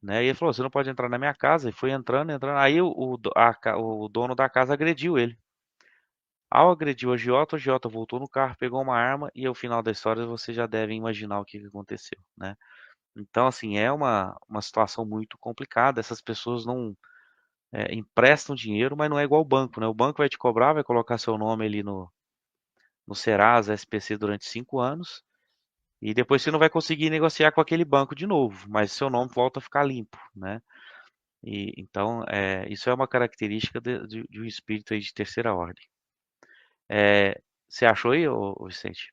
Speaker 4: né? E ele falou: você não pode entrar na minha casa. E foi entrando, entrando. Aí o dono da casa agrediu ele. Ao agredir o agiota voltou no carro, pegou uma arma e ao final da história você já deve imaginar o que aconteceu, né? Então, assim, é uma situação muito complicada. Essas pessoas não emprestam dinheiro, mas não é igual o banco, né? O banco vai te cobrar, vai colocar seu nome ali no Serasa, SPC durante 5 anos e depois você não vai conseguir negociar com aquele banco de novo, mas seu nome volta a ficar limpo, né? E, então, isso é uma característica de um espírito aí de terceira ordem. Você achou aí, ô Vicente?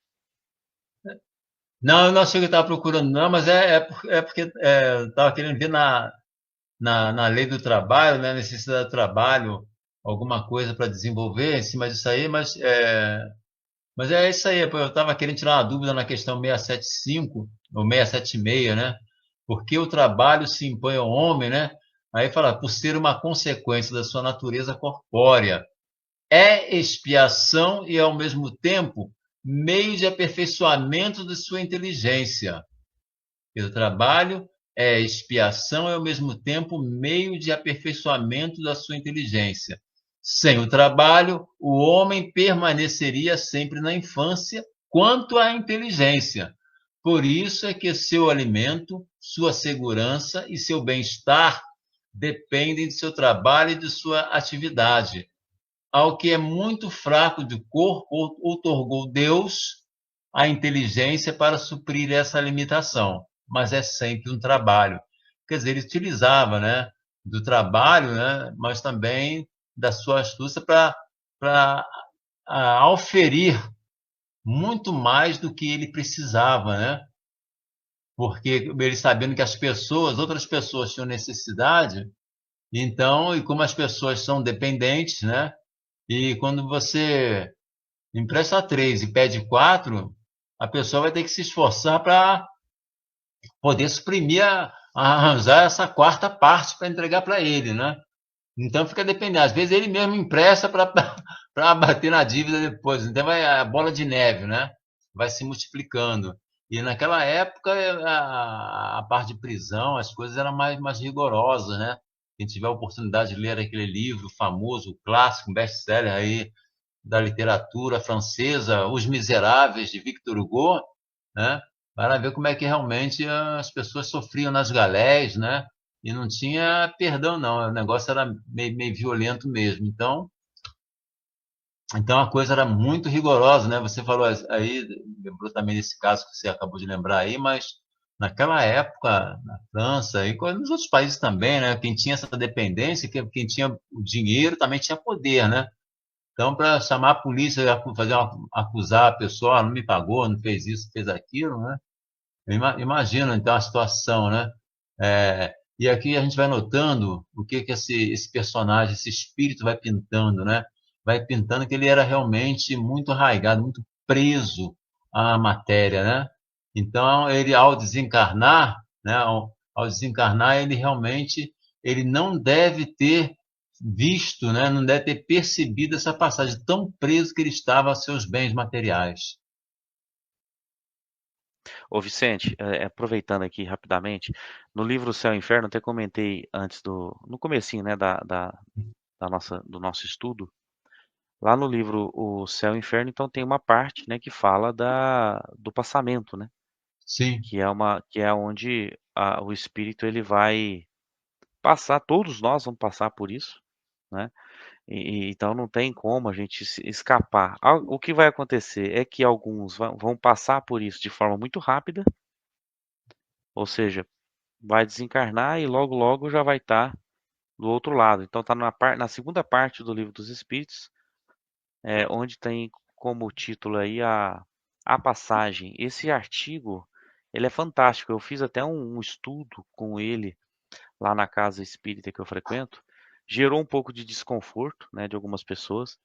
Speaker 5: Não, eu não achei que eu estava procurando, não, mas é porque eu estava querendo ver na lei do trabalho, né, necessidade do trabalho, alguma coisa para desenvolver em cima disso aí, mas é isso aí. Pô, eu estava querendo tirar uma dúvida na questão 675 ou 676, né? Porque o trabalho se impõe ao homem, né? Aí fala, por ser uma consequência da sua natureza corpórea, é expiação e, ao mesmo tempo, meio de aperfeiçoamento de sua inteligência. O trabalho é expiação e, ao mesmo tempo, meio de aperfeiçoamento da sua inteligência. Sem o trabalho, o homem permaneceria sempre na infância quanto à inteligência. Por isso é que seu alimento, sua segurança e seu bem-estar dependem de seu trabalho e de sua atividade. Ao que é muito fraco de corpo, outorgou Deus a inteligência para suprir essa limitação, mas é sempre um trabalho. Quer dizer, ele utilizava, né, do trabalho, né, mas também da sua astúcia para auferir muito mais do que ele precisava, né? Porque ele sabendo que outras pessoas tinham necessidade, então, e como as pessoas são dependentes, né? E quando você empresta 3 e pede 4, a pessoa vai ter que se esforçar para poder suprimir, arranjar essa quarta parte para entregar para ele, né? Então fica dependendo. Às vezes ele mesmo empresta para bater na dívida depois. Então vai a bola de neve, né? Vai se multiplicando. E naquela época a parte de prisão, as coisas eram mais rigorosas, né? Quem tiver a oportunidade de ler aquele livro famoso, clássico, best-seller aí da literatura francesa, Os Miseráveis, de Victor Hugo, né? Para ver como é que realmente as pessoas sofriam nas galés, né? E não tinha perdão, não. O negócio era meio violento mesmo. Então a coisa era muito rigorosa, né? Você falou aí, lembrou também desse caso que você acabou de lembrar aí, mas naquela época, na França e nos outros países também, né? Quem tinha essa dependência, quem tinha o dinheiro também tinha poder, né? Então, para chamar a polícia, acusar a pessoa, não me pagou, não fez isso, fez aquilo, né? Imagina, então, a situação, né? E aqui a gente vai notando o que esse personagem, esse espírito vai pintando, né? Vai pintando que ele era realmente muito arraigado, muito preso à matéria, né? Então, ele, ao desencarnar, né? Ao desencarnar, ele realmente ele não deve ter visto, né? Não deve ter percebido essa passagem, tão preso que ele estava a seus bens materiais.
Speaker 4: Ô Vicente, aproveitando aqui rapidamente, no livro Céu e Inferno, até comentei antes no comecinho, né, do nosso estudo, lá no livro O Céu e Inferno, então tem uma parte, né, que fala do passamento, né,
Speaker 5: Sim,
Speaker 4: que é onde o espírito ele vai passar, todos nós vamos passar por isso, né, então não tem como a gente escapar. O que vai acontecer é que alguns vão passar por isso de forma muito rápida, ou seja, vai desencarnar e logo logo já vai estar do outro lado. Então está na segunda parte do Livro dos Espíritos, onde tem como título aí a passagem. Esse artigo, ele é fantástico. Eu fiz até um estudo com ele lá na casa espírita que eu frequento. Gerou um pouco de desconforto, né, de algumas pessoas,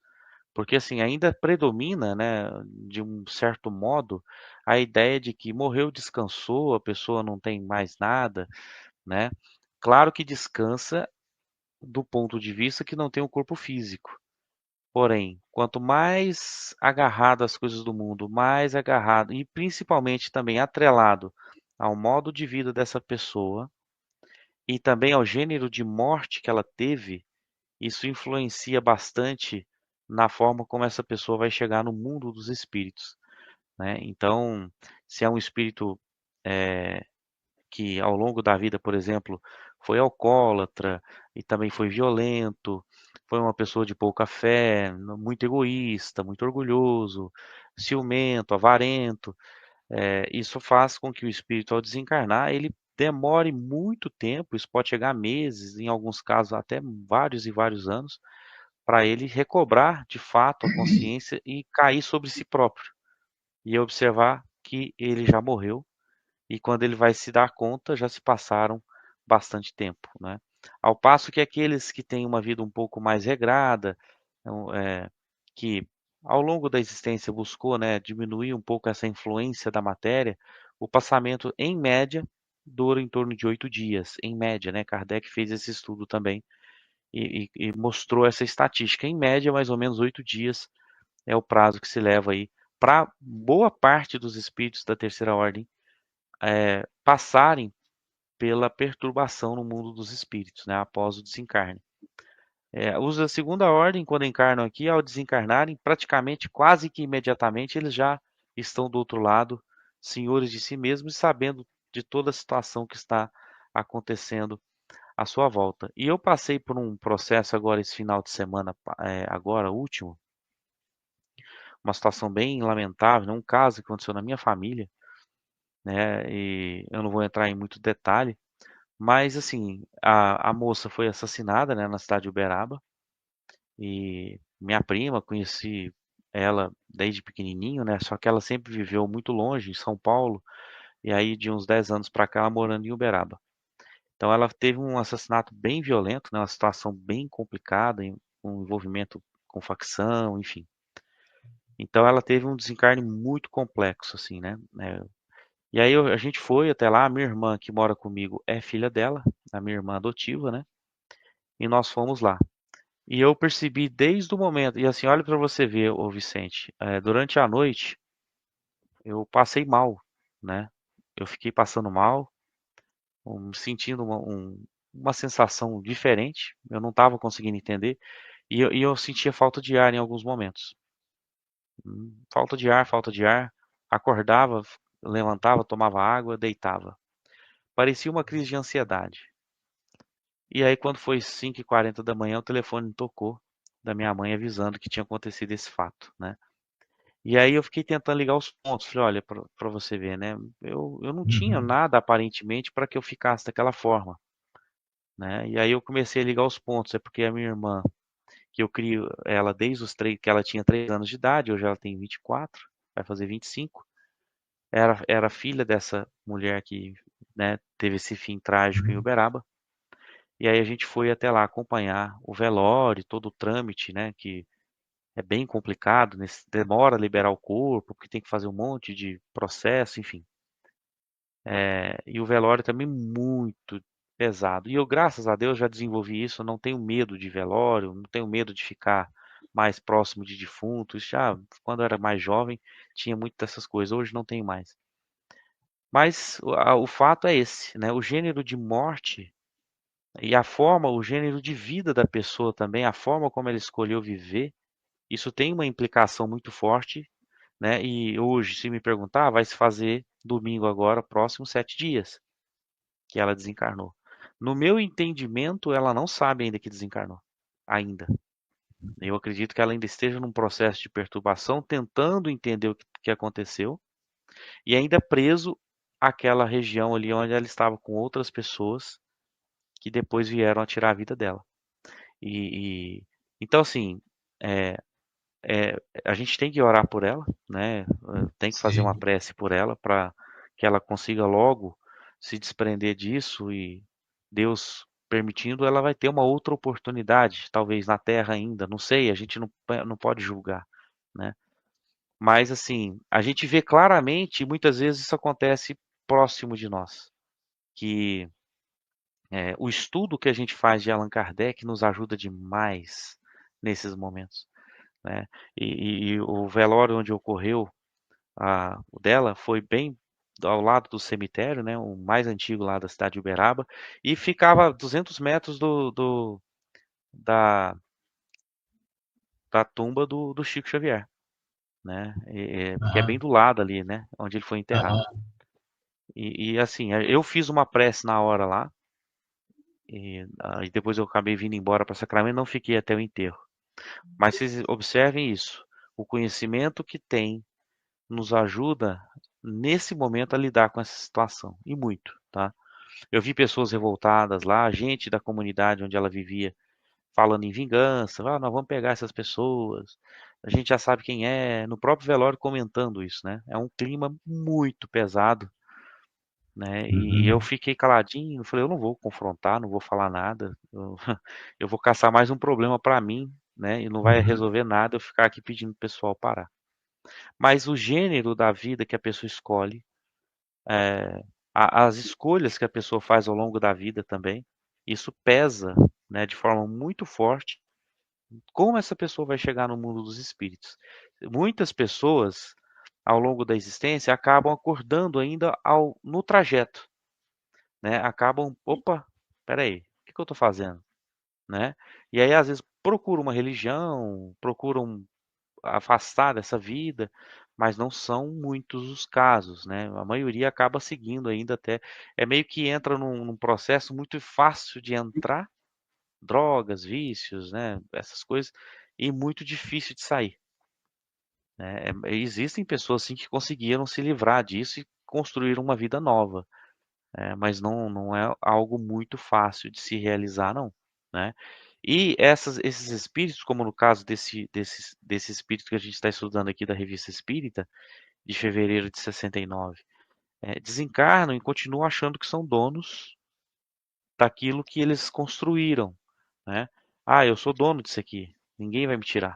Speaker 4: porque assim ainda predomina, né, de um certo modo, a ideia de que morreu, descansou, a pessoa não tem mais nada, né? Claro que descansa do ponto de vista que não tem o corpo físico. Porém, quanto mais agarrado às coisas do mundo, mais agarrado e principalmente também atrelado ao modo de vida dessa pessoa, e também ao gênero de morte que ela teve, isso influencia bastante na forma como essa pessoa vai chegar no mundo dos espíritos, né? Então, se é um espírito que ao longo da vida, por exemplo, foi alcoólatra e também foi violento, foi uma pessoa de pouca fé, muito egoísta, muito orgulhoso, ciumento, avarento, isso faz com que o espírito, ao desencarnar, ele demore muito tempo, isso pode chegar a meses, em alguns casos até vários e vários anos, para ele recobrar de fato a consciência e cair sobre si próprio e observar que ele já morreu e quando ele vai se dar conta já se passaram bastante tempo, né? Ao passo que aqueles que têm uma vida um pouco mais regrada, então, que ao longo da existência buscou, né, diminuir um pouco essa influência da matéria, o passamento em média dura em torno de 8 dias, em média, né? Kardec fez esse estudo também e mostrou essa estatística. Em média, mais ou menos 8 dias é o prazo que se leva aí para boa parte dos espíritos da terceira ordem passarem pela perturbação no mundo dos espíritos, né, após o desencarne. Os da segunda ordem, quando encarnam aqui, ao desencarnarem, praticamente quase que imediatamente eles já estão do outro lado, senhores de si mesmos e sabendo de toda a situação que está acontecendo à sua volta. E eu passei por um processo agora esse final de semana, agora último, uma situação bem lamentável, né, um caso que aconteceu na minha família, né, e eu não vou entrar em muito detalhe, mas assim, a moça foi assassinada, né, na cidade de Uberaba, e minha prima, conheci ela desde pequenininho, né, só que ela sempre viveu muito longe, em São Paulo, e aí de uns 10 anos para cá, ela morando em Uberaba. Então ela teve um assassinato bem violento, né, uma situação bem complicada, um envolvimento com facção, enfim. Então ela teve um desencarne muito complexo, assim, né? E aí a gente foi até lá, a minha irmã que mora comigo é filha dela, a minha irmã adotiva, né? E nós fomos lá. E eu percebi desde o momento, e assim, olha para você ver, ô Vicente, durante a noite eu passei mal, né? Eu fiquei passando mal, sentindo uma sensação diferente, eu não estava conseguindo entender, e eu sentia falta de ar em alguns momentos. Falta de ar, acordava, levantava, tomava água, deitava. Parecia uma crise de ansiedade. E aí, quando foi 5h40 da manhã, o telefone tocou da minha mãe avisando que tinha acontecido esse fato, né? E aí eu fiquei tentando ligar os pontos. Falei, olha, para você ver, né? Eu não tinha
Speaker 5: Uhum.
Speaker 4: nada aparentemente para que eu ficasse daquela forma, né? E aí eu comecei a ligar os pontos. É porque a minha irmã, que eu crio ela desde os 3, que ela tinha 3 anos de idade, hoje ela tem 24, vai fazer 25. Era filha dessa mulher que, né, teve esse fim trágico em
Speaker 5: Uhum.
Speaker 4: Uberaba. E aí a gente foi até lá acompanhar o velório, todo o trâmite, né, que é bem complicado, demora a liberar o corpo, porque tem que fazer um monte de processo, enfim. E o velório também muito pesado. E eu, graças a Deus, já desenvolvi isso, eu não tenho medo de velório, não tenho medo de ficar mais próximo de defunto. Isso já, quando eu era mais jovem, tinha muito dessas coisas, hoje não tenho mais. Mas o fato é esse, né? O gênero de morte e a forma, o gênero de vida da pessoa também, a forma como ela escolheu viver, isso tem uma implicação muito forte, né? E hoje, se me perguntar, vai se fazer domingo agora, próximo 7 dias que ela desencarnou. No meu entendimento, ela não sabe ainda que desencarnou. Ainda. Eu acredito que ela ainda esteja num processo de perturbação, tentando entender o que aconteceu e ainda preso àquela região ali onde ela estava com outras pessoas que depois vieram a tirar a vida dela. Então assim, é, a gente tem que orar por ela, né? Tem que fazer uma
Speaker 5: Sim.
Speaker 4: prece por ela para que ela consiga logo se desprender disso e Deus permitindo, ela vai ter uma outra oportunidade, talvez na Terra ainda, não sei, a gente não pode julgar, né? Mas assim, a gente vê claramente, e muitas vezes isso acontece próximo de nós, que o estudo que a gente faz de Allan Kardec nos ajuda demais nesses momentos, né? E o velório onde ocorreu o dela foi bem ao lado do cemitério, né, o mais antigo lá da cidade de Uberaba, e ficava a 200 metros da, da tumba do Chico Xavier, né, que é bem
Speaker 5: Aham,
Speaker 4: do lado ali, né, onde ele foi enterrado.
Speaker 5: aham,
Speaker 4: E assim, eu fiz uma prece na hora lá, e aí depois eu acabei vindo embora para Sacramento, não fiquei até o enterro. Mas vocês observem isso, o conhecimento que tem nos ajuda nesse momento a lidar com essa situação, e muito, tá? Eu vi pessoas revoltadas lá, gente da comunidade onde ela vivia falando em vingança, ah, nós vamos pegar essas pessoas, a gente já sabe quem é, no próprio velório comentando isso, né? É um clima muito pesado, né? E eu
Speaker 5: uhum,
Speaker 4: fiquei caladinho, falei, eu não vou confrontar, não vou falar nada, eu vou caçar mais um problema para mim, né? E não vai
Speaker 5: uhum,
Speaker 4: resolver nada eu ficar aqui pedindo pro pessoal parar. Mas o gênero da vida que a pessoa escolhe, eh, as escolhas que a pessoa faz ao longo da vida também, isso pesa, né, de forma muito forte como essa pessoa vai chegar no mundo dos espíritos. Muitas pessoas, ao longo da existência, acabam acordando ainda no trajeto, né? Acabam, opa, peraí, o que que eu estou fazendo, né? E aí às vezes procuram uma religião, procuram afastar dessa vida, mas não são muitos os casos, né? A maioria acaba seguindo ainda até, é meio que entra num processo muito fácil de entrar, drogas, vícios, né? Essas coisas, e muito difícil de sair, né? Existem pessoas assim que conseguiram se livrar disso e construir uma vida nova, mas não é algo muito fácil de se realizar, não, né? E esses espíritos, como no caso desse espírito que a gente está estudando aqui da Revista Espírita, de fevereiro de 69, desencarnam e continuam achando que são donos daquilo que eles construíram, né? Ah, eu sou dono disso aqui, ninguém vai me tirar,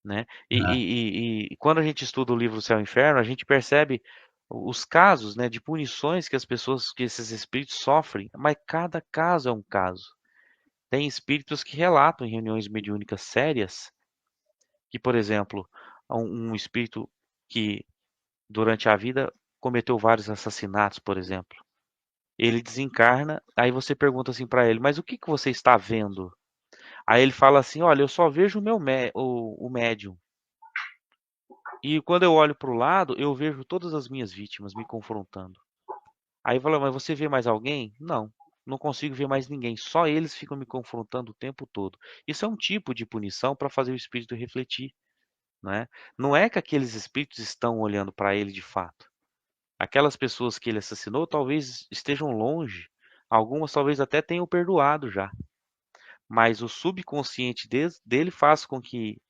Speaker 4: né?
Speaker 5: é.
Speaker 4: E quando a gente estuda o livro Céu e Inferno, a gente percebe os casos, né, de punições que as pessoas, que esses espíritos sofrem, mas cada caso é um caso. Tem espíritos que relatam em reuniões mediúnicas sérias que, por exemplo, um espírito que durante a vida cometeu vários assassinatos, por exemplo, ele desencarna, aí você pergunta assim para ele, mas o que que você está vendo? Aí ele fala assim, olha, eu só vejo o médium. E quando eu olho para o lado, eu vejo todas as minhas vítimas me confrontando. Aí fala, mas você vê mais alguém? Não, não consigo ver mais ninguém. Só eles ficam me confrontando o tempo todo. Isso é um tipo de punição para fazer o espírito refletir, né? Não é que aqueles espíritos estão olhando para ele de fato. Aquelas pessoas que ele assassinou talvez estejam longe. Algumas talvez até tenham perdoado já. Mas o subconsciente dele faz com que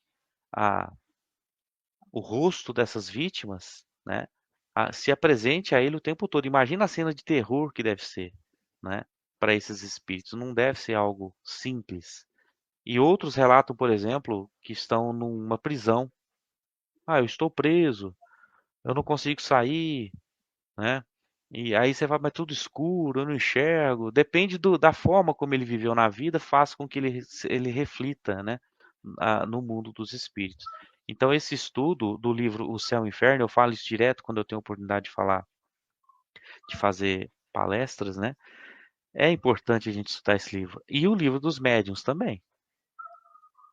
Speaker 4: a, o rosto dessas vítimas, né, se apresente a ele o tempo todo. Imagina a cena de terror que deve ser, né, para esses espíritos. Não deve ser algo simples. E outros relatam, por exemplo, que estão numa prisão. Ah, eu estou preso, eu não consigo sair, né? E aí você vai, mas tudo escuro, eu não enxergo. Depende da forma como ele viveu na vida, faz com que ele reflita, né, no mundo dos espíritos. Então, esse estudo do livro O Céu e o Inferno, eu falo isso direto quando eu tenho oportunidade de falar, de fazer palestras, né? É importante a gente estudar esse livro. E o livro dos médiuns também.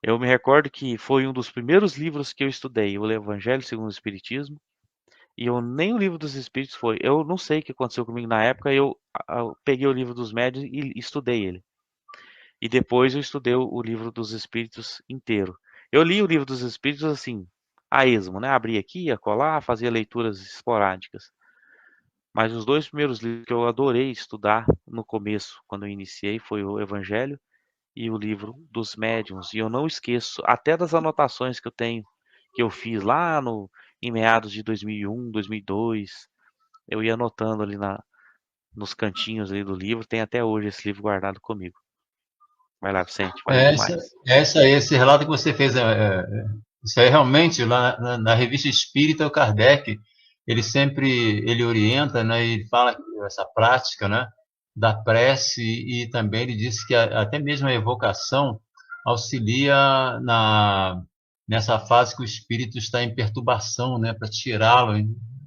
Speaker 4: Eu me recordo que foi um dos primeiros livros que eu estudei, o Evangelho segundo o Espiritismo, e eu nem o livro dos Espíritos foi. Eu não sei o que aconteceu comigo na época, eu peguei o livro dos médiuns e estudei ele. E depois eu estudei o livro dos Espíritos inteiro. Eu li o livro dos Espíritos assim, a esmo, né? Abria aqui, ia colar, fazia leituras esporádicas. Mas os dois primeiros livros que eu adorei estudar no começo, quando eu iniciei, foi o Evangelho e o livro dos Médiuns. E eu não esqueço até das anotações que eu tenho, que eu fiz lá em meados de 2001, 2002. Eu ia anotando ali nos cantinhos ali do livro. Tem até hoje esse livro guardado comigo. Vai lá, Vicente, falei
Speaker 5: Essa,
Speaker 4: demais.
Speaker 5: esse relato que você fez, isso aí realmente, lá na revista Espírita, o Kardec, ele orienta, né, e fala essa prática, né, da prece, e também ele diz que até mesmo a evocação auxilia nessa fase que o espírito está em perturbação, né, para tirá-lo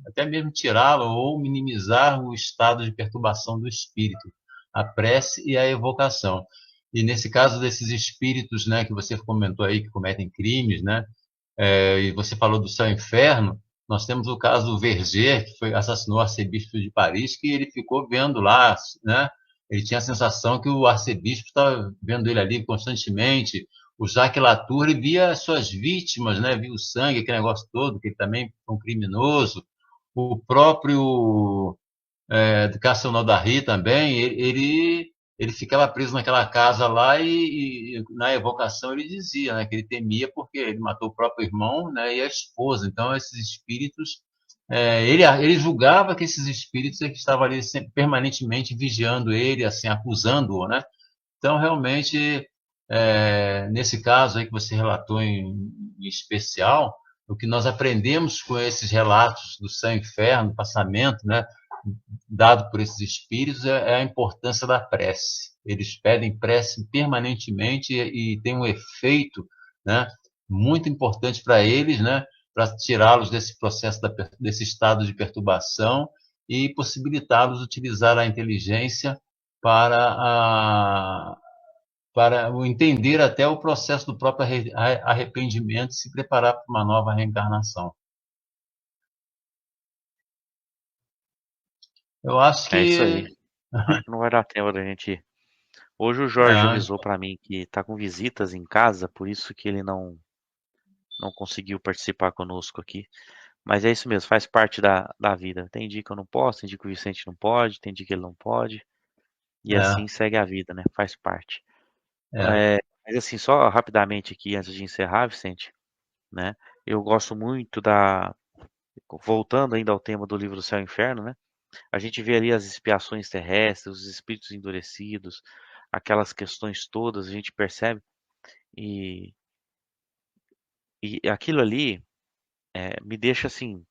Speaker 5: até mesmo tirá-lo ou minimizar o estado de perturbação do espírito, a prece e a evocação. E nesse caso desses espíritos, né, que você comentou aí, que cometem crimes, né, e você falou do céu e inferno, nós temos o caso do Verger, que assassinou o arcebispo de Paris, que ele ficou vendo lá, né, ele tinha a sensação que o arcebispo estava vendo ele ali constantemente. O Jacques Latour, ele via as suas vítimas, né, via o sangue, aquele negócio todo, que ele também foi um criminoso. O próprio Castelnau d'Arry também, ele ficava preso naquela casa lá e na evocação ele dizia, né, que ele temia porque ele matou o próprio irmão, né, e a esposa. Então, esses espíritos, ele julgava que esses espíritos que estavam ali permanentemente vigiando ele, assim, acusando-o, né? Então, realmente, nesse caso aí que você relatou em especial, o que nós aprendemos com esses relatos do céu e inferno, do passamento, né, dado por esses espíritos, é a importância da prece. Eles pedem prece permanentemente e tem um efeito, né, muito importante para eles, né, para tirá-los desse processo, desse estado de perturbação e possibilitá-los utilizar a inteligência para entender até o processo do próprio arrependimento e se preparar para uma nova reencarnação. Eu acho que...
Speaker 4: É isso aí. Não vai dar tempo da gente ir. Hoje o Jorge avisou para mim que tá com visitas em casa, por isso que ele não conseguiu participar conosco aqui. Mas é isso mesmo, faz parte da vida. Tem dia que eu não posso, tem dia que o Vicente não pode, tem dia que ele não pode. E assim segue a vida, né? Faz parte. Mas assim, só rapidamente aqui, antes de encerrar, Vicente, né? Eu gosto muito voltando ainda ao tema do livro do Céu e Inferno, né? A gente vê ali as expiações terrestres, os espíritos endurecidos, aquelas questões todas, a gente percebe. E aquilo ali me deixa, assim,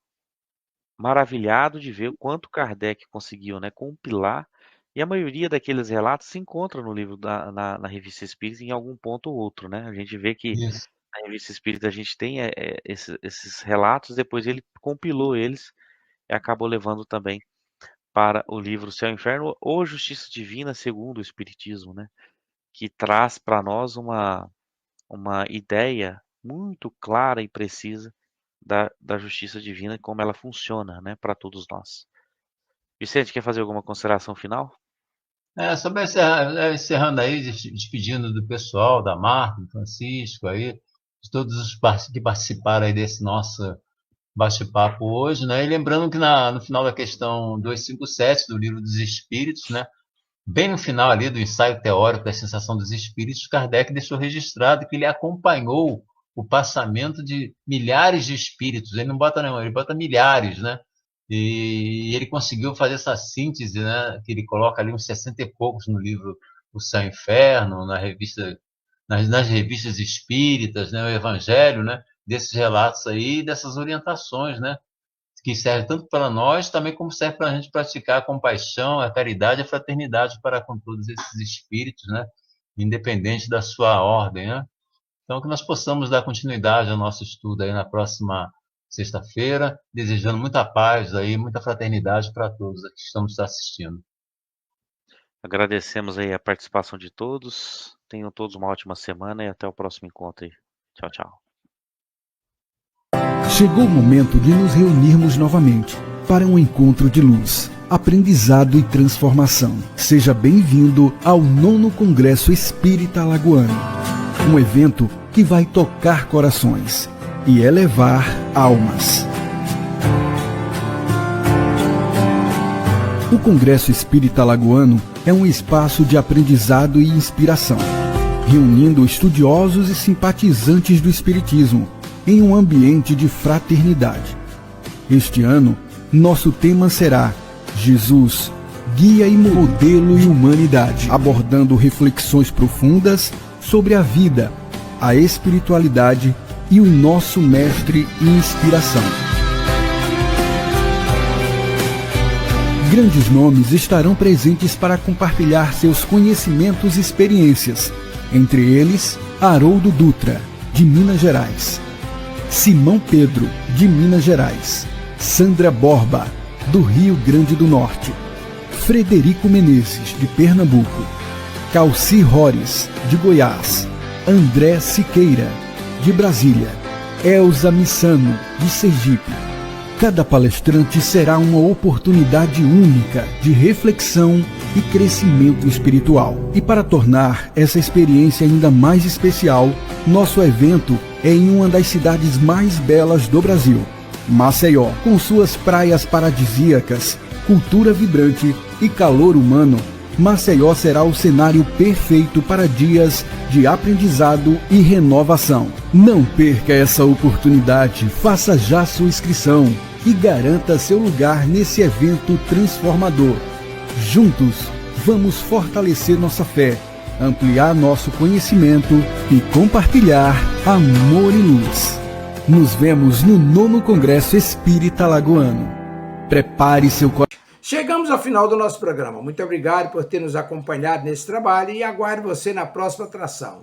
Speaker 4: maravilhado de ver o quanto Kardec conseguiu, né, compilar. E a maioria daqueles relatos se encontra no livro na Revista Espírita em algum ponto ou outro, né? A gente vê que na Revista Espírita a gente tem esses relatos, depois ele compilou eles e acabou levando também para o livro Céu e Inferno ou Justiça Divina segundo o Espiritismo, né? Que traz para nós uma ideia muito clara e precisa da justiça divina e como ela funciona, né, para todos nós. Vicente, quer fazer alguma consideração final?
Speaker 5: Só encerrando aí, despedindo do pessoal, da Marta, do Francisco, aí, de todos os que participaram aí desse nosso bate-papo hoje, né? E lembrando que no final da questão 257 do Livro dos Espíritos, né, bem no final ali do ensaio teórico da sensação dos espíritos, Kardec deixou registrado que ele acompanhou o passamento de milhares de espíritos. Ele não bota não, ele bota milhares, né? E ele conseguiu fazer essa síntese, né, que ele coloca ali uns 60 e poucos no livro O Céu e Inferno, nas revistas espíritas, né, o Evangelho, né, desses relatos aí, dessas orientações, né, que serve tanto para nós, também como serve para a gente praticar a compaixão, a caridade e a fraternidade para com todos esses espíritos, né, independente da sua ordem, né. Então, que nós possamos dar continuidade ao nosso estudo aí na próxima sexta-feira, desejando muita paz aí, muita fraternidade para todos que estamos assistindo.
Speaker 4: Agradecemos aí a participação de todos. Tenham todos uma ótima semana e até o próximo encontro aí. Tchau, tchau.
Speaker 6: Chegou o momento de nos reunirmos novamente para um encontro de luz, aprendizado e transformação. Seja bem-vindo ao 9º Congresso Espírita Alagoano, um evento que vai tocar corações e elevar almas. O Congresso Espírita Alagoano é um espaço de aprendizado e inspiração, reunindo estudiosos e simpatizantes do Espiritismo em um ambiente de fraternidade. Este ano, nosso tema será Jesus, Guia e Modelo e Humanidade, abordando reflexões profundas sobre a vida, a espiritualidade e o nosso mestre e inspiração. Grandes nomes estarão presentes para compartilhar seus conhecimentos e experiências, entre eles Haroldo Dutra, de Minas Gerais, Simão Pedro, de Minas Gerais, Sandra Borba, do Rio Grande do Norte, Frederico Menezes, de Pernambuco, Calci Rores, de Goiás, André Siqueira, de Brasília, Elza Missano, de Sergipe. Cada palestrante será uma oportunidade única de reflexão e crescimento espiritual. E para tornar essa experiência ainda mais especial, nosso evento é em uma das cidades mais belas do Brasil, Maceió. Com suas praias paradisíacas, cultura vibrante e calor humano, Maceió será o cenário perfeito para dias de aprendizado e renovação. Não perca essa oportunidade, faça já sua inscrição e garanta seu lugar nesse evento transformador. Juntos, vamos fortalecer nossa fé, ampliar nosso conhecimento e compartilhar amor e luz. Nos vemos no 9º Congresso Espírita Alagoano. Prepare seu coração.
Speaker 1: Chegamos ao final do nosso programa. Muito obrigado por ter nos acompanhado nesse trabalho e aguardo você na próxima atração.